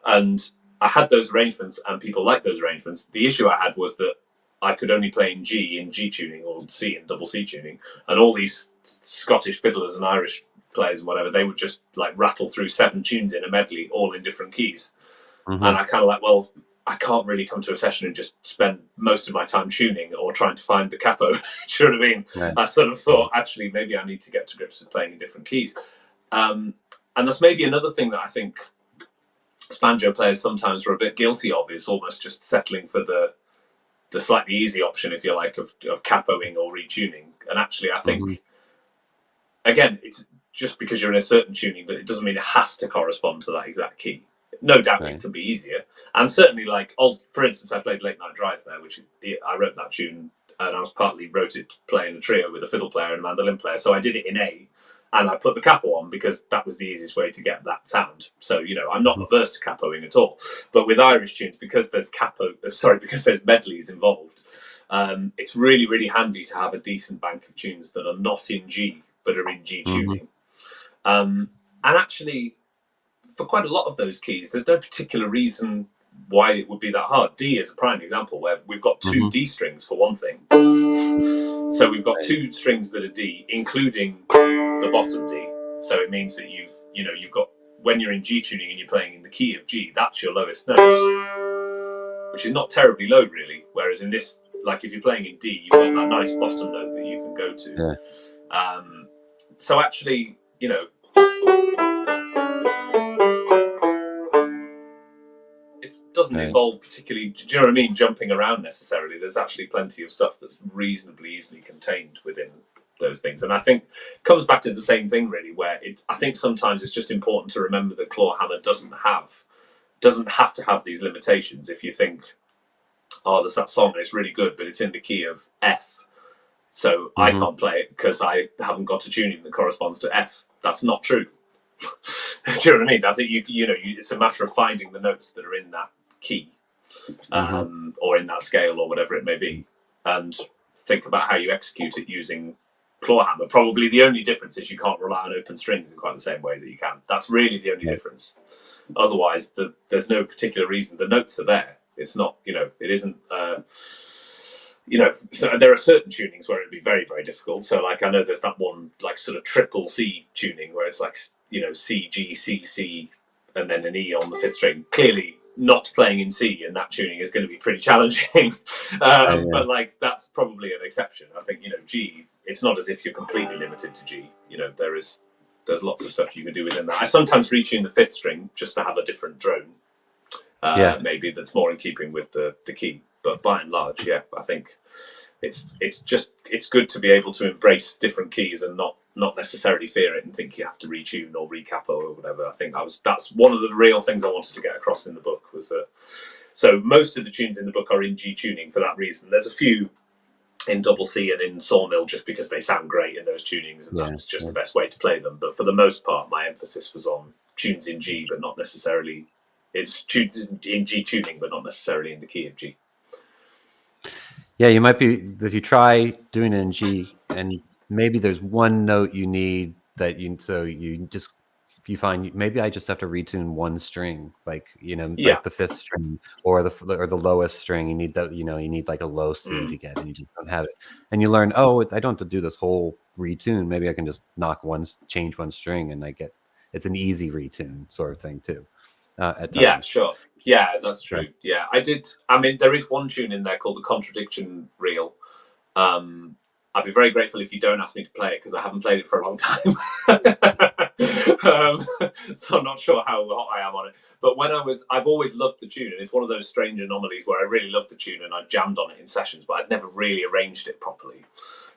and I had those arrangements and people liked those arrangements. The issue I had was that I could only play in G tuning or C in double C tuning, and all these Scottish fiddlers and Irish players and whatever, they would just like rattle through 7 tunes in a medley, all in different keys. And I kind of like, well, I can't really come to a session and just spend most of my time tuning or trying to find the capo. Do you know what I mean? Yeah. I sort of thought, actually, maybe I need to get to grips with playing in different keys. And that's maybe another thing that I think banjo players sometimes are a bit guilty of, is almost just settling for the slightly easy option, if you like, of capoing or retuning. And actually, I think, again, it's just because you're in a certain tuning, but it doesn't mean it has to correspond to that exact key. No doubt it could be easier. And certainly, like, for instance, I played Late Night Drive there, which I wrote that tune, and I wrote it playing a trio with a fiddle player and a mandolin player. So I did it in A, and I put the capo on because that was the easiest way to get that sound. So, I'm not averse to capoing at all. But with Irish tunes, because there's medleys involved, it's really, really handy to have a decent bank of tunes that are not in G, but are in G tuning. And actually, for quite a lot of those keys, there's no particular reason why it would be that hard. D is a prime example, where we've got 2 D strings for one thing. So we've got 2 strings that are D, including the bottom D. So it means that you've got, when you're in G tuning and you're playing in the key of G, that's your lowest note, which is not terribly low really. Whereas in this, like if you're playing in D, you've got that nice bottom note that you can go to. Yeah. So actually, it doesn't involve particularly, do you know what I mean, jumping around necessarily. There's actually plenty of stuff that's reasonably easily contained within those things. And I think it comes back to the same thing really, where I think sometimes it's just important to remember that clawhammer doesn't have to have these limitations. If you think, oh, there's that song and it's really good, but it's in the key of F, so I can't play it because I haven't got a tuning that corresponds to F. That's not true. Do you know what I mean? I think it's a matter of finding the notes that are in that key, or in that scale, or whatever it may be, and think about how you execute it using clawhammer. Probably the only difference is you can't rely on open strings in quite the same way that you can. That's really the only difference. Otherwise, there's no particular reason. The notes are there. It's not, it isn't. so there are certain tunings where it'd be very, very difficult. So like I know there's that one like sort of triple C tuning where it's like C G C C and then an E on the fifth string. Clearly, not playing in C in that tuning is going to be pretty challenging. But like that's probably an exception. I think G. It's not as if you're completely limited to G. There's lots of stuff you can do within that. I sometimes retune the fifth string just to have a different drone. Maybe that's more in keeping with the key. But by and large, I think it's good to be able to embrace different keys and not necessarily fear it and think you have to retune or recapo or whatever. I think that's one of the real things I wanted to get across in the book was that. So most of the tunes in the book are in G tuning for that reason. There's a few in double C and in sawmill just because they sound great in those tunings and that's just the best way to play them. But for the most part, my emphasis was on tunes in G, but not necessarily. It's tunes in G tuning, but not necessarily in the key of G. Yeah, you might be if you try doing it in G, and maybe there's one note you need that you find maybe I just have to retune one string, like like the fifth string or the lowest string. You need that, you need like a low C to get, and you just don't have it. And you learn, I don't have to do this whole retune. Maybe I can just change one string, and it's an easy retune sort of thing too. Yeah, sure. Yeah, that's true. Yeah, I did. I mean, there is one tune in there called the Contradiction Reel. I'd be very grateful if you don't ask me to play it because I haven't played it for a long time. So I'm not sure how hot I am on it. But I've always loved the tune, and it's one of those strange anomalies where I really loved the tune and I jammed on it in sessions, but I'd never really arranged it properly.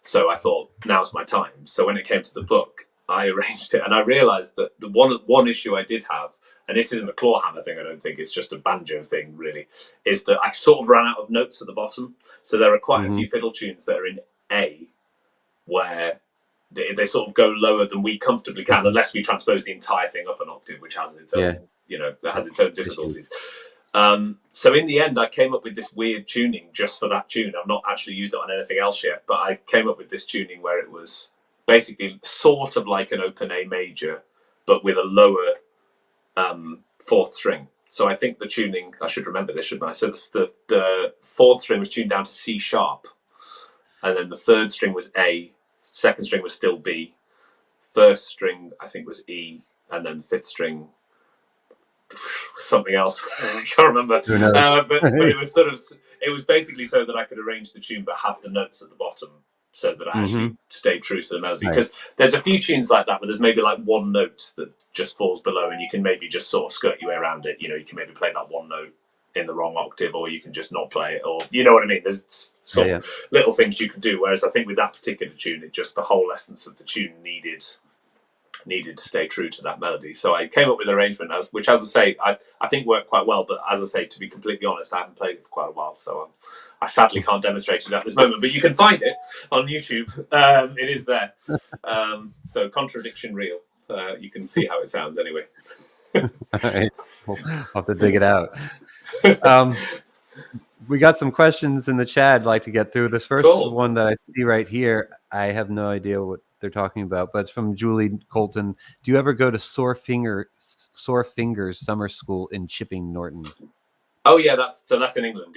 So I thought, now's my time. So when it came to the book, I arranged it, and I realised that the one issue I did have, and this isn't a clawhammer thing, I don't think, it's just a banjo thing, really, is that I sort of ran out of notes at the bottom. So there are quite a few fiddle tunes that are in A, where they sort of go lower than we comfortably can, unless we transpose the entire thing up an octave, which has its own, has its own difficulties. So in the end, I came up with this weird tuning just for that tune. I've not actually used it on anything else yet, but I came up with this tuning where it was basically sort of like an open A major, but with a lower fourth string. So I think the tuning, I should remember this, shouldn't I? So the fourth string was tuned down to C sharp, and then the third string was A, second string was still B, first string I think was E, and then the fifth string something else. I can't remember. But it was it was basically so that I could arrange the tune but have the notes at the bottom, so that I actually stayed true to the melody. Because there's a few tunes like that where there's maybe like one note that just falls below, and you can maybe just sort of skirt your way around it. You can maybe play that one note in the wrong octave, or you can just not play it, or you know what I mean. There's sort of little things you can do. Whereas I think with that particular tune, it just the whole essence of the tune needed to stay true to that melody. So I came up with an arrangement which, as I say, I think worked quite well. But as I say, to be completely honest, I haven't played it for quite a while, so I sadly can't demonstrate it at this moment. But you can find it on YouTube. It is there. So Contradiction Reel. You can see how it sounds anyway. All right. I'll have to dig it out. We got some questions in the chat I'd like to get through. This first one that I see right here, I have no idea what they're talking about, but it's from Julie Colton. Do you ever go to Sore Fingers Summer School in Chipping Norton? Oh yeah, that's in England.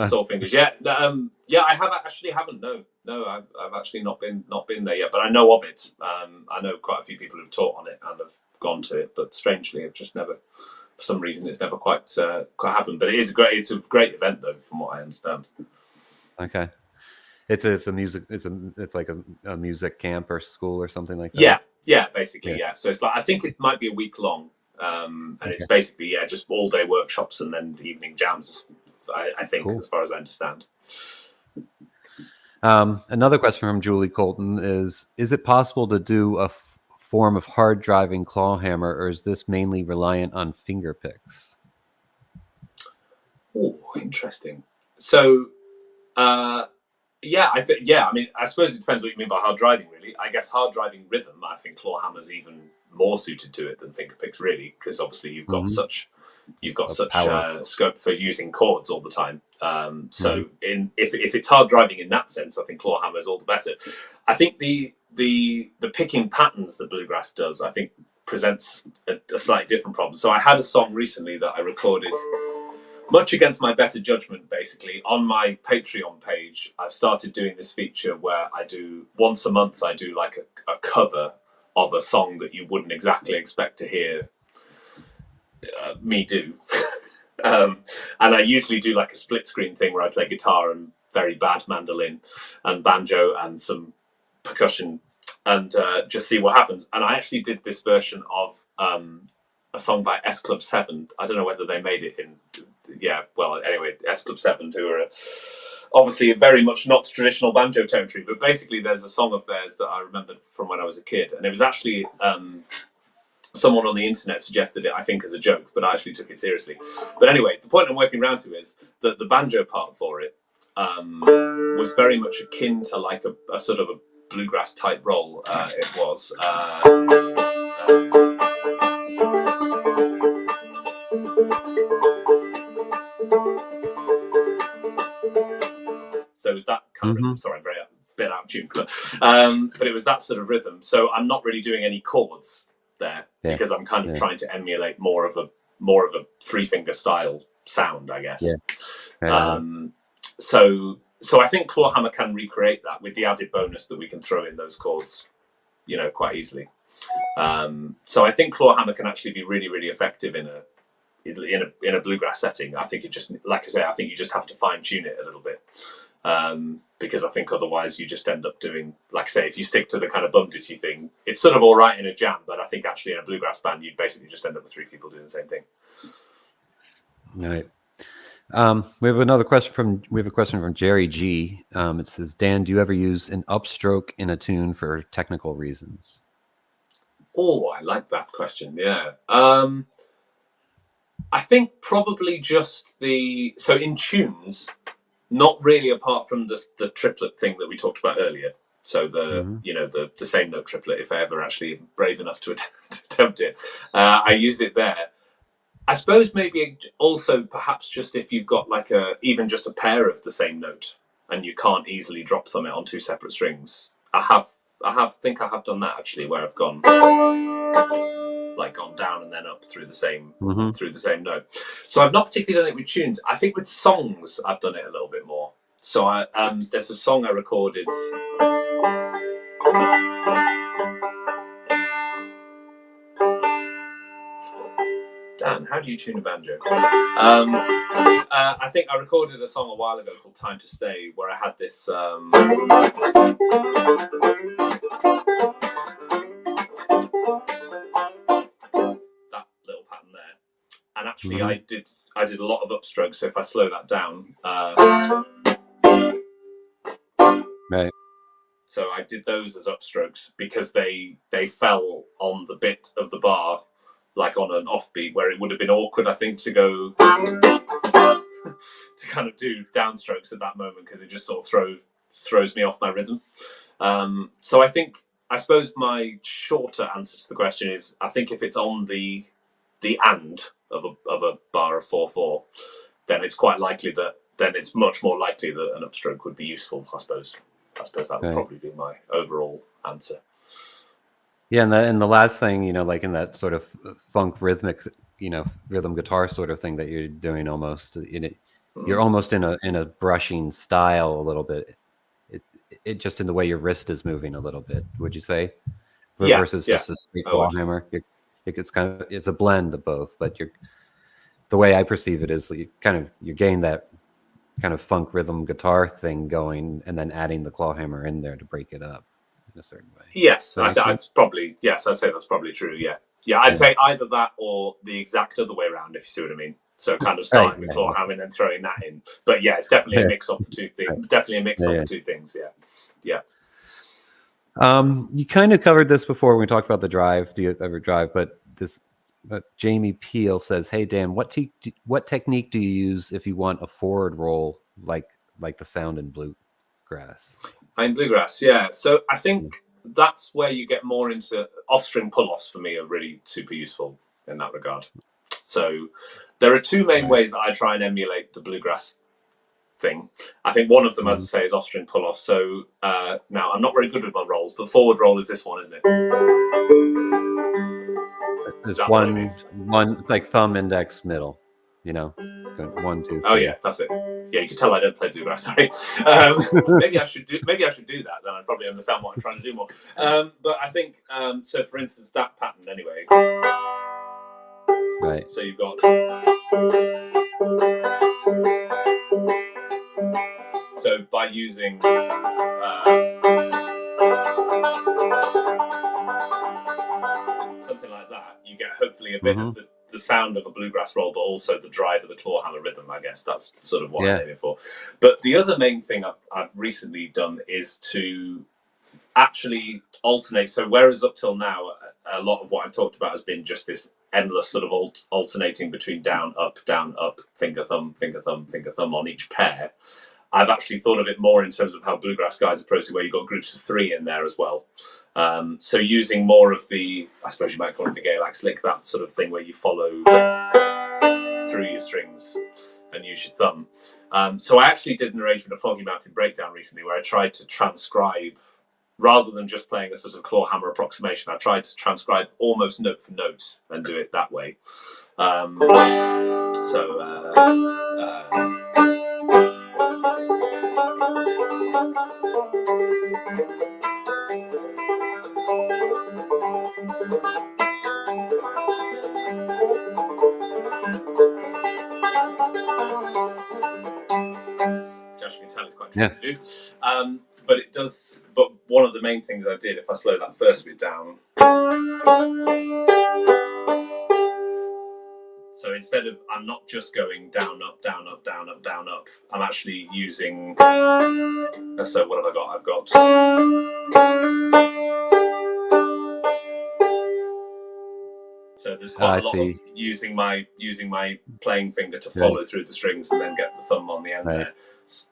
Sore Fingers. I haven't. No, I've actually not been there yet, but I know of it. I know quite a few people who've taught on it and have gone to it, but strangely, I've just never. For some reason, it's never quite happened. But it's a great event, though, from what I understand. Okay, it's like a music camp or school or something like that. Yeah, basically. So it's like, I think it might be a week long, and it's basically just all day workshops and then evening jams. I think, as far as I understand. Another question from Julie Colton is it possible to do a form of hard driving clawhammer, or is this mainly reliant on finger picks? Oh, interesting. So, I mean, I suppose it depends what you mean by hard driving, really. I guess hard driving rhythm, I think clawhammer's even more suited to it than finger picks, really, because obviously you've got such scope for using chords all the time. So if it's hard driving in that sense, I think clawhammer's all the better. I think the picking patterns that bluegrass does, I think, presents a slightly different problem. So I had a song recently that I recorded much against my better judgment, basically, on my Patreon page, I've started doing this feature where I do once a month, I do like a cover of a song that you wouldn't exactly expect to hear me do. And I usually do like a split screen thing where I play guitar and very bad mandolin and banjo and some percussion and just see what happens. And I actually did this version of a song by S Club 7. I don't know whether they made it in... Yeah, well, anyway, S Club 7, who are obviously very much not traditional banjo territory, but basically there's a song of theirs that I remembered from when I was a kid. And it was actually... someone on the internet suggested it, I think, as a joke, but I actually took it seriously. But anyway, the point I'm working around to is that the banjo part for it was very much akin to like a sort of a bluegrass type role. It was. So it was that kind of rhythm. Sorry, I'm very a bit out of tune, but it was that sort of rhythm. So I'm not really doing any chords there because I'm kind of trying to emulate more of a 3-finger style sound, I guess. So I think clawhammer can recreate that with the added bonus that we can throw in those chords, you know, quite easily. So I think clawhammer can actually be really, really effective in a bluegrass setting. I think it just, like I say, I think you just have to fine tune it a little bit. Because I think otherwise you just end up doing, like I say, if you stick to the kind of bum ditty thing, it's sort of all right in a jam, but I think actually in a bluegrass band, you'd basically just end up with 3 people doing the same thing. Right. We have a question from Jerry G. It says, Dan, do you ever use an upstroke in a tune for technical reasons? Oh, I like that question. Yeah. I think probably just so in tunes, not really apart from the triplet thing that we talked about earlier. So the same note triplet, if I ever actually am brave enough to attempt it, I use it there. I suppose maybe also perhaps just if you've got like even just a pair of the same note and you can't easily drop them on 2 separate strings. I think I have done that actually, where I've gone down and then up through the same note. So I've not particularly done it with tunes. I think with songs I've done it a little bit more. So there's a song I recorded. Dan, how do you tune a banjo? I think I recorded a song a while ago called Time to Stay, where I had this that little pattern there. And actually I did a lot of upstrokes, so if I slow that down, right. So I did those as upstrokes because they fell on the bit of the bar, like on an offbeat, where it would have been awkward, I think, to go to kind of do downstrokes at that moment, because it just sort of throws me off my rhythm. So I suppose my shorter answer to the question is, I think if it's on the and of a bar of 4/4, then it's much more likely that an upstroke would be useful, I suppose. That would probably be my overall answer. Yeah, and the last thing, like in that sort of funk rhythmic, rhythm guitar sort of thing that you're doing, almost, you're almost in a brushing style a little bit. It just in the way your wrist is moving a little bit. Would you say? Versus just a straight clawhammer. It's a blend of both, but the way I perceive it is you gain that kind of funk rhythm guitar thing going, and then adding the clawhammer in there to break it up in a certain way. Yes, I'd say that's probably true. Yeah, I'd say either that or the exact other way around, if you see what I mean. So kind of starting with clawhammer and then throwing that in. But yeah, it's definitely a mix of the two things. Right. Definitely a mix of the two things. Yeah. You kind of covered this before when we talked about the drive. Do you ever drive? But Jamie Peel says, "Hey Dan, what technique do you use if you want a forward roll like the sound in bluegrass?" In bluegrass, yeah. So I think that's where you get more into off-string pull-offs. For me, are really super useful in that regard. So there are 2 main ways that I try and emulate the bluegrass thing. I think one of them, as I say, is off-string pull-off. So now I'm not very good with my rolls, but forward roll is this one, isn't it? There's one like thumb, index, middle, Good. 1, 2, 3. Oh yeah, that's it. Yeah, you can tell I don't play bluegrass. Sorry. Maybe I should do that. Then I'd probably understand what I'm trying to do more. But I think so. For instance, that pattern anyway. Right. So you've got. So by using. Something like that, you get hopefully a bit of the sound of a bluegrass roll, but also the drive of the clawhammer rhythm. I guess that's sort of what I'm aiming for. But the other main thing I've recently done is to actually alternate. So whereas up till now, a lot of what I've talked about has been just this endless sort of alternating between down, up, finger, thumb, finger, thumb, finger, thumb on each pair. I've actually thought of it more in terms of how bluegrass guys approach it, where you've got groups of 3 in there as well. So using more of the, I suppose you might call it the Gaelic slick, that sort of thing where you follow through your strings and use your thumb. So I actually did an arrangement of Foggy Mountain Breakdown recently where I tried to transcribe, rather than just playing a sort of clawhammer approximation, I tried to transcribe almost note for note and do it that way. Josh, you can tell it's quite tricky to do. But it does. But one of the main things I did, if I slow that first bit down, so instead of, I'm not just going down, up, down, up, down, up, down, up. I'm actually using. So what have I got? I've got. So there's quite a lot of using my playing finger to follow through the strings and then get the thumb on the end there.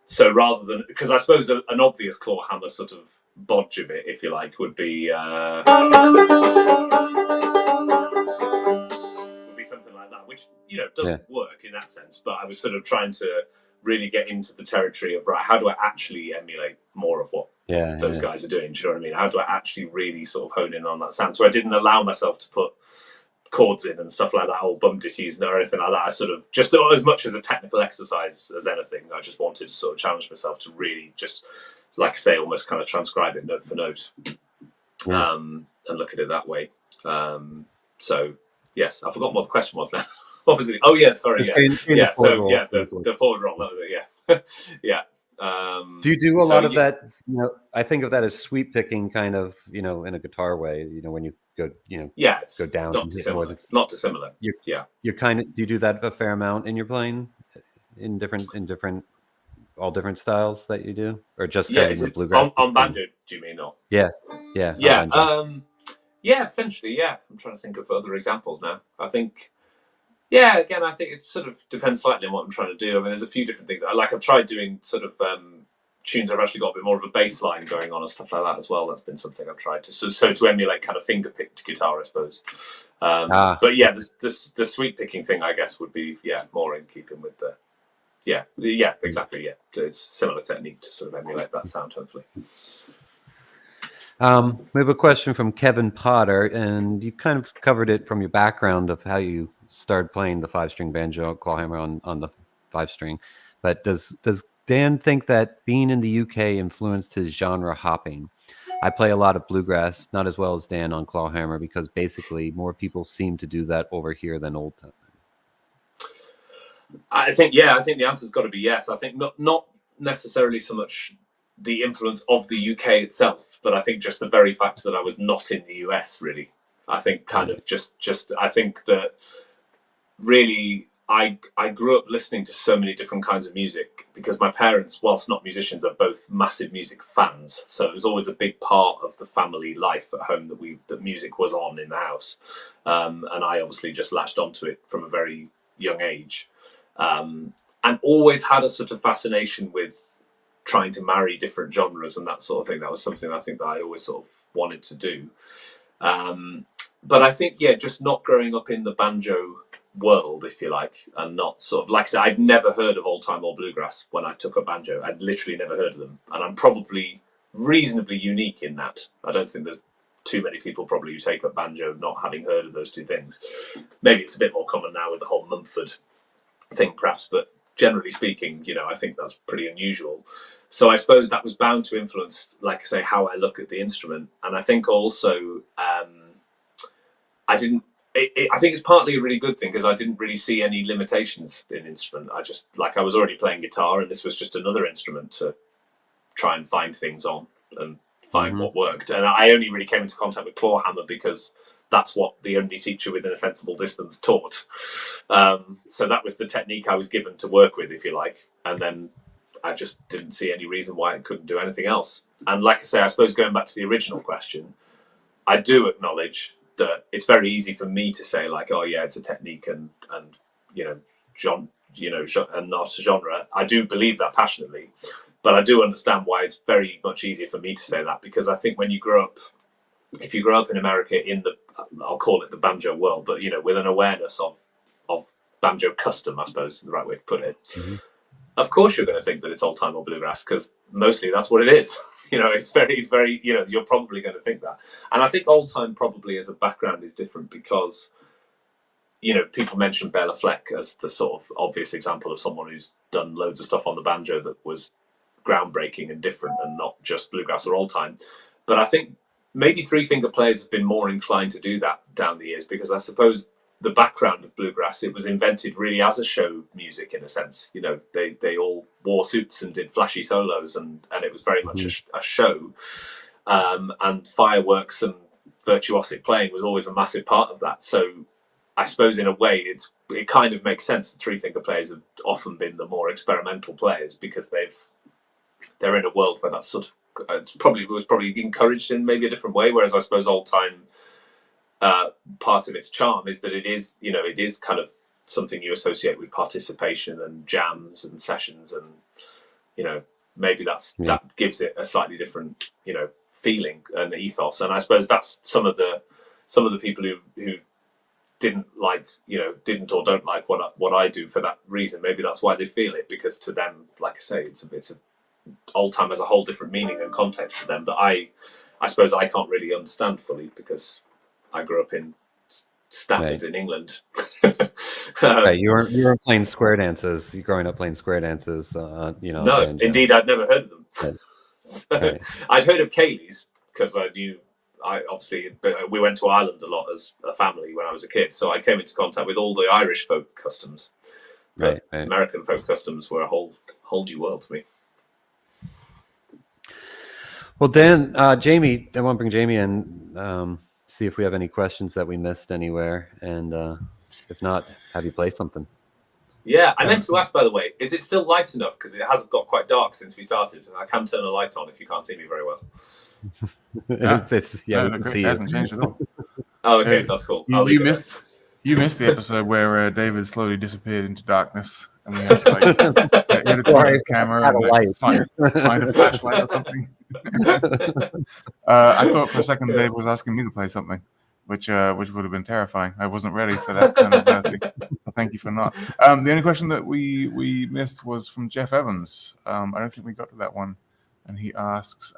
So rather than, because I suppose an obvious clawhammer sort of bodge of it, if you like, would be something like that, which doesn't work in that sense. But I was sort of trying to really get into the territory of, right, how do I actually emulate more of what those guys are doing? Do you know what I mean? How do I actually really sort of hone in on that sound? So I didn't allow myself to put chords in and stuff like that, or bum ditties or anything like that. I sort of, just as much as a technical exercise as anything, I just wanted to sort of challenge myself to really just, like I say, almost kind of transcribe it note for note, and look at it that way. So yes, I forgot what the question was now. Obviously, the forward roll, that was it. Yeah. Do you do a lot of that? I think of that as sweep picking, kind of, in a guitar way. When you go, it's go down. Not dissimilar. It's not dissimilar. You're kind of. Do you do that a fair amount in your playing, in different all different styles that you do, or just kind of the bluegrass on banjo? Do you mean not? Yeah. Potentially. Yeah, I'm trying to think of other examples now. I think. Yeah, again, I think it sort of depends slightly on what I'm trying to do. I mean, there's a few different things. I've tried doing sort of tunes. I've actually got a bit more of a bass line going on and stuff like that as well. That's been something I've tried to to emulate kind of finger picked guitar, I suppose. But yeah, the sweep picking thing, I guess, would be more in keeping with the. Yeah, exactly. Yeah, it's similar technique to sort of emulate that sound, hopefully. We have a question from Kevin Potter, and you kind of covered it from your background of how you started playing the 5-string banjo clawhammer on the 5-string. But does Dan think that being in the UK influenced his genre hopping? I play a lot of bluegrass, not as well as Dan on clawhammer, because basically more people seem to do that over here than old time. I think the answer's got to be yes. I think not necessarily so much the influence of the UK itself, but I think just the very fact that I was not in the US, really. I think kind of just I think that really I grew up listening to so many different kinds of music because my parents, whilst not musicians, are both massive music fans. So it was always a big part of the family life at home that music was on in the house. And I obviously just latched onto it from a very young age. And always had a sort of fascination with trying to marry different genres and that sort of thing. That was something I think that I always sort of wanted to do. But I think, just not growing up in the banjo world, if you like, and not sort of, like I said, I'd never heard of old time or bluegrass when I took up banjo. I'd literally never heard of them. And I'm probably reasonably unique in that. I don't think there's too many people probably who take up banjo not having heard of those two things. Maybe it's a bit more common now with the whole Mumford thing, perhaps, but generally speaking, I think that's pretty unusual. So I suppose that was bound to influence, like I say, how I look at the instrument. And I think also, I think it's partly a really good thing because I didn't really see any limitations in instrument. I was already playing guitar, and this was just another instrument to try and find things on and find what worked. And I only really came into contact with clawhammer because that's what the only teacher within a sensible distance taught. So that was the technique I was given to work with, if you like. And then I just didn't see any reason why it couldn't do anything else. And like I say, I suppose going back to the original question, I do acknowledge that it's very easy for me to say, like, oh yeah, it's a technique and and not a genre. I do believe that passionately, but I do understand why it's very much easier for me to say that, because I think when you grow up, if you grow up in America in I'll call it the banjo world, but with an awareness of banjo custom, I suppose is the right way to put it. Of course, you're going to think that it's old time or bluegrass because mostly that's what it is. It's very, you're probably going to think that. And I think old time probably as a background is different because, people mention Bela Fleck as the sort of obvious example of someone who's done loads of stuff on the banjo that was groundbreaking and different and not just bluegrass or old time. But I think maybe three-finger players have been more inclined to do that down the years because I suppose the background of bluegrass, it was invented really as a show music in a sense. They all wore suits and did flashy solos and it was very much a show. And fireworks and virtuosic playing was always a massive part of that. So I suppose in a way it kind of makes sense that three-finger players have often been the more experimental players because they're in a world where that's sort of was probably encouraged in maybe a different way. Whereas I suppose old time, part of its charm is that it is kind of something you associate with participation and jams and sessions, and maybe that gives it a slightly different feeling and ethos. And I suppose that's some of the people who didn't or don't like what I do for that reason. Maybe that's why they feel it, because to them, like I say, it's a old time has a whole different meaning and context to them that I suppose I can't really understand fully because I grew up in Stafford in England. You weren't playing square dances. You growing up playing square dances. No, indeed, I'd never heard of them. I'd heard of Cayleys because I knew. We went to Ireland a lot as a family when I was a kid, so I came into contact with all the Irish folk customs. But American folk customs were a whole new world to me. Well, Dan, Jamie, I want to bring Jamie in, see if we have any questions that we missed anywhere, and if not, have you play something? Yeah, I meant to ask, by the way, is it still light enough? Because it has got quite dark since we started. I can turn a light on if you can't see me very well. We can see it hasn't changed at all. Oh, okay, that's cool. You missed the episode where David slowly disappeared into darkness, and we had to turn his camera and find a flashlight or something. I thought for a second David was asking me to play something, which would have been terrifying. I wasn't ready for that kind of thing. So thank you for not. The only question that we missed was from Jeff Evans. I don't think we got to that one, and he asks,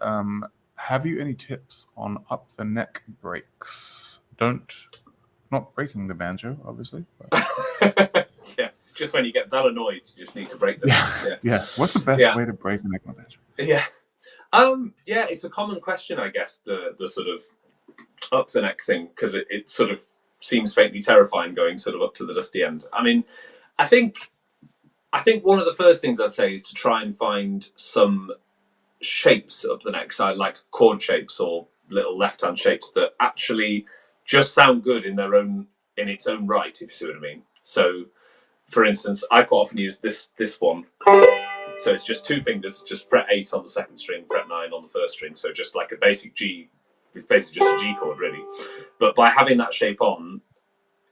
have you any tips on up the neck breaks? Not breaking the banjo, obviously. But. Yeah, just when you get that annoyed, you just need to break them. Yeah. What's the best way to break a neck on a banjo? Yeah, it's a common question, I guess, the sort of up the neck thing, because it sort of seems faintly terrifying going sort of up to the dusty end. I mean, I think one of the first things I'd say is to try and find some shapes up the neck side, like chord shapes or little left-hand shapes that actually just sound good in its own right, if you see what I mean. So, for instance, I quite often use this one. So it's just two fingers, just fret 8 on the second string, fret 9 on the first string. So just like a basic G, it's basically just a G chord, really. But by having that shape on,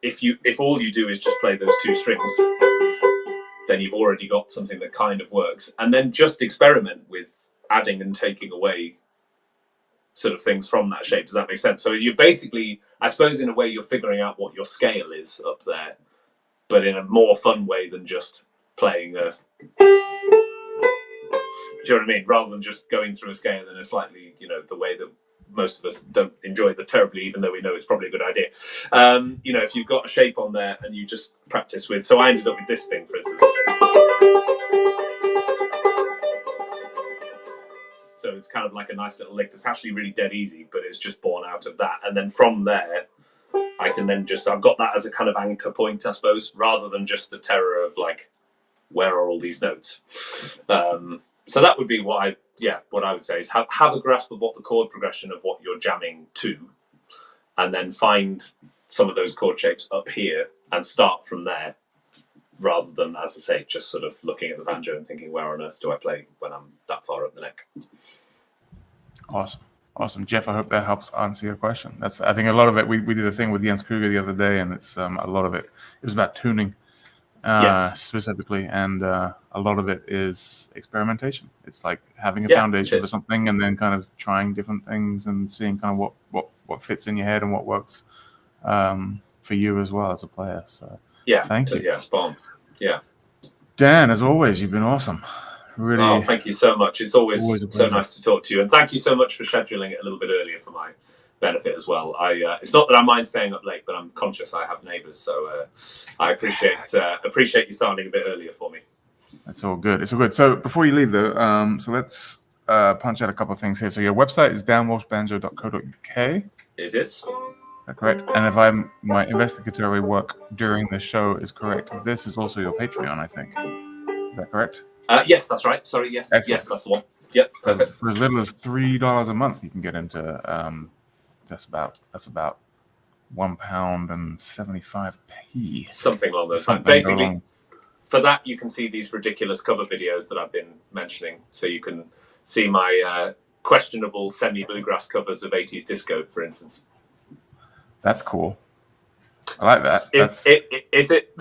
if all you do is just play those two strings, then you've already got something that kind of works. And then just experiment with adding and taking away sort of things from that shape. Does that make sense? So you're basically, I suppose in a way, you're figuring out what your scale is up there, but in a more fun way than just playing a... Do you know what I mean? Rather than just going through a scale in a slightly, the way that most of us don't enjoy the terribly, even though we know it's probably a good idea. If you've got a shape on there and you just practice with. So I ended up with this thing, for instance. So it's kind of like a nice little lick that's actually really dead easy, but it's just born out of that. And then from there, I can then I've got that as a kind of anchor point, I suppose, rather than just the terror of like, where are all these notes? So that would be what I would say is have a grasp of what the chord progression of what you're jamming to, and then find some of those chord shapes up here and start from there, rather than, as I say, just sort of looking at the banjo and thinking, where on earth do I play when I'm that far up the neck? Awesome, Jeff. I hope that helps answer your question. I think a lot of it. We did a thing with Jens Kruger the other day, and it's a lot of it. It was about tuning. Yes. Specifically, and a lot of it is experimentation. It's like having a foundation for something and then kind of trying different things and seeing kind of what fits in your head and what works for you as well as a player. So thank you. Yeah, spot on. Yeah. Dan, as always, you've been awesome. Really. Oh, thank you so much. It's always so nice to talk to you, and thank you so much for scheduling it a little bit earlier for my benefit as well. It's not that I mind staying up late, but I'm conscious I have neighbours, so I appreciate you starting a bit earlier for me. It's all good. So before you leave, though, so let's punch out a couple of things here. So your website is danwalshbanjo.co.uk. It is. Is that correct? And if my investigatory work during the show is correct, this is also your Patreon, I think. Is that correct? Yes, that's right. Sorry, yes. Excellent. Yes, that's the one. Yep, perfect. For as little as $3 a month, you can get into that's about £1.75. Something along those lines. Basically, for that you can see these ridiculous cover videos that I've been mentioning. So you can see my questionable semi-bluegrass covers of 80s disco, for instance. That's cool. I like that. Is it?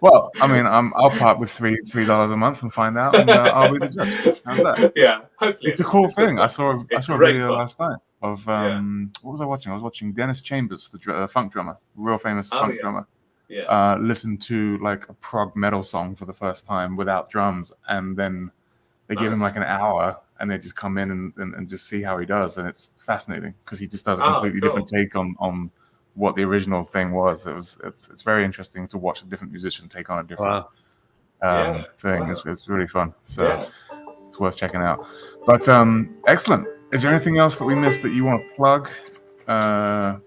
Well, I mean, I'll part with $3 a month and find out, and I'll be the judge. How's that? Yeah, hopefully. It's a cool thing. I saw a video last night of what was I watching? I was watching Dennis Chambers, the funk drummer, real famous funk drummer. Yeah. Listen to like a prog metal song for the first time without drums, and then they give him like an hour, and they just come in and just see how he does, and it's fascinating because he just does a completely different take on what the original thing was. It's very interesting to watch a different musician take on a different thing. Wow. It's really fun. So it's worth checking out. But excellent. Is there anything else that we missed that you want to plug? Feel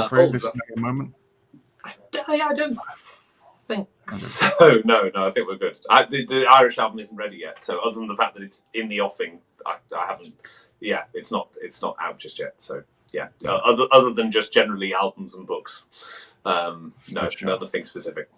free. This is a moment. I don't think so. No, I think we're good. The Irish album isn't ready yet. So other than the fact that it's in the offing, I haven't. Yeah, it's not out just yet. So. Yeah, other than just generally albums and books, nothing specific.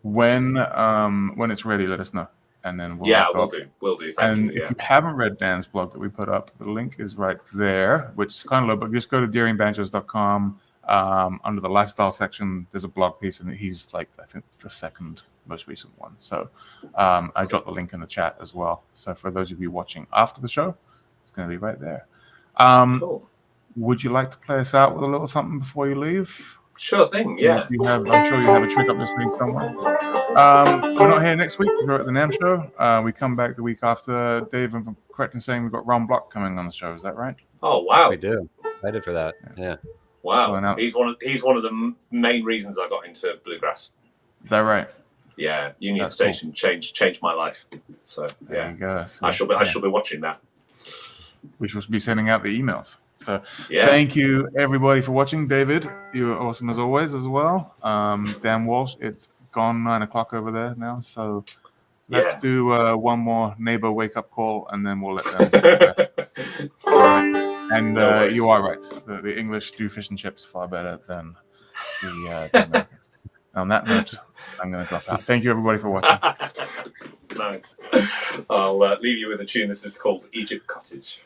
When it's ready, let us know, and then we'll do. Thank you. If you haven't read Dan's blog that we put up, the link is right there, which is kind of low, but just go to deeringbanjos.com. Under the lifestyle section, there's a blog piece, and he's like I think the second most recent one. So I dropped the link in the chat as well. So for those of you watching after the show, it's going to be right there. Cool. Would you like to play us out with a little something before you leave? Sure thing, yeah. I'm sure you have a trick up your sleeve somewhere. We're not here next week. We're at the NAMM show. We come back the week after. Dave, I'm correct in saying we've got Ron Block coming on the show. Is that right? Oh, wow. We do. Excited for that. Yeah. Wow. He's one of the main reasons I got into bluegrass. Is that right? Yeah. Union Station changed my life. So there you go. So, I shall be watching that. We shall be sending out the emails. So thank you everybody for watching. David, you're awesome as always as well. Dan Walsh, it's gone 9 o'clock over there now. So let's do one more neighbor wake up call, and then we'll let them. All right. And you are right. The English do fish and chips far better than the Americans. On that note, I'm going to drop out. Thank you everybody for watching. Nice. I'll leave you with a tune. This is called Egypt Cottage.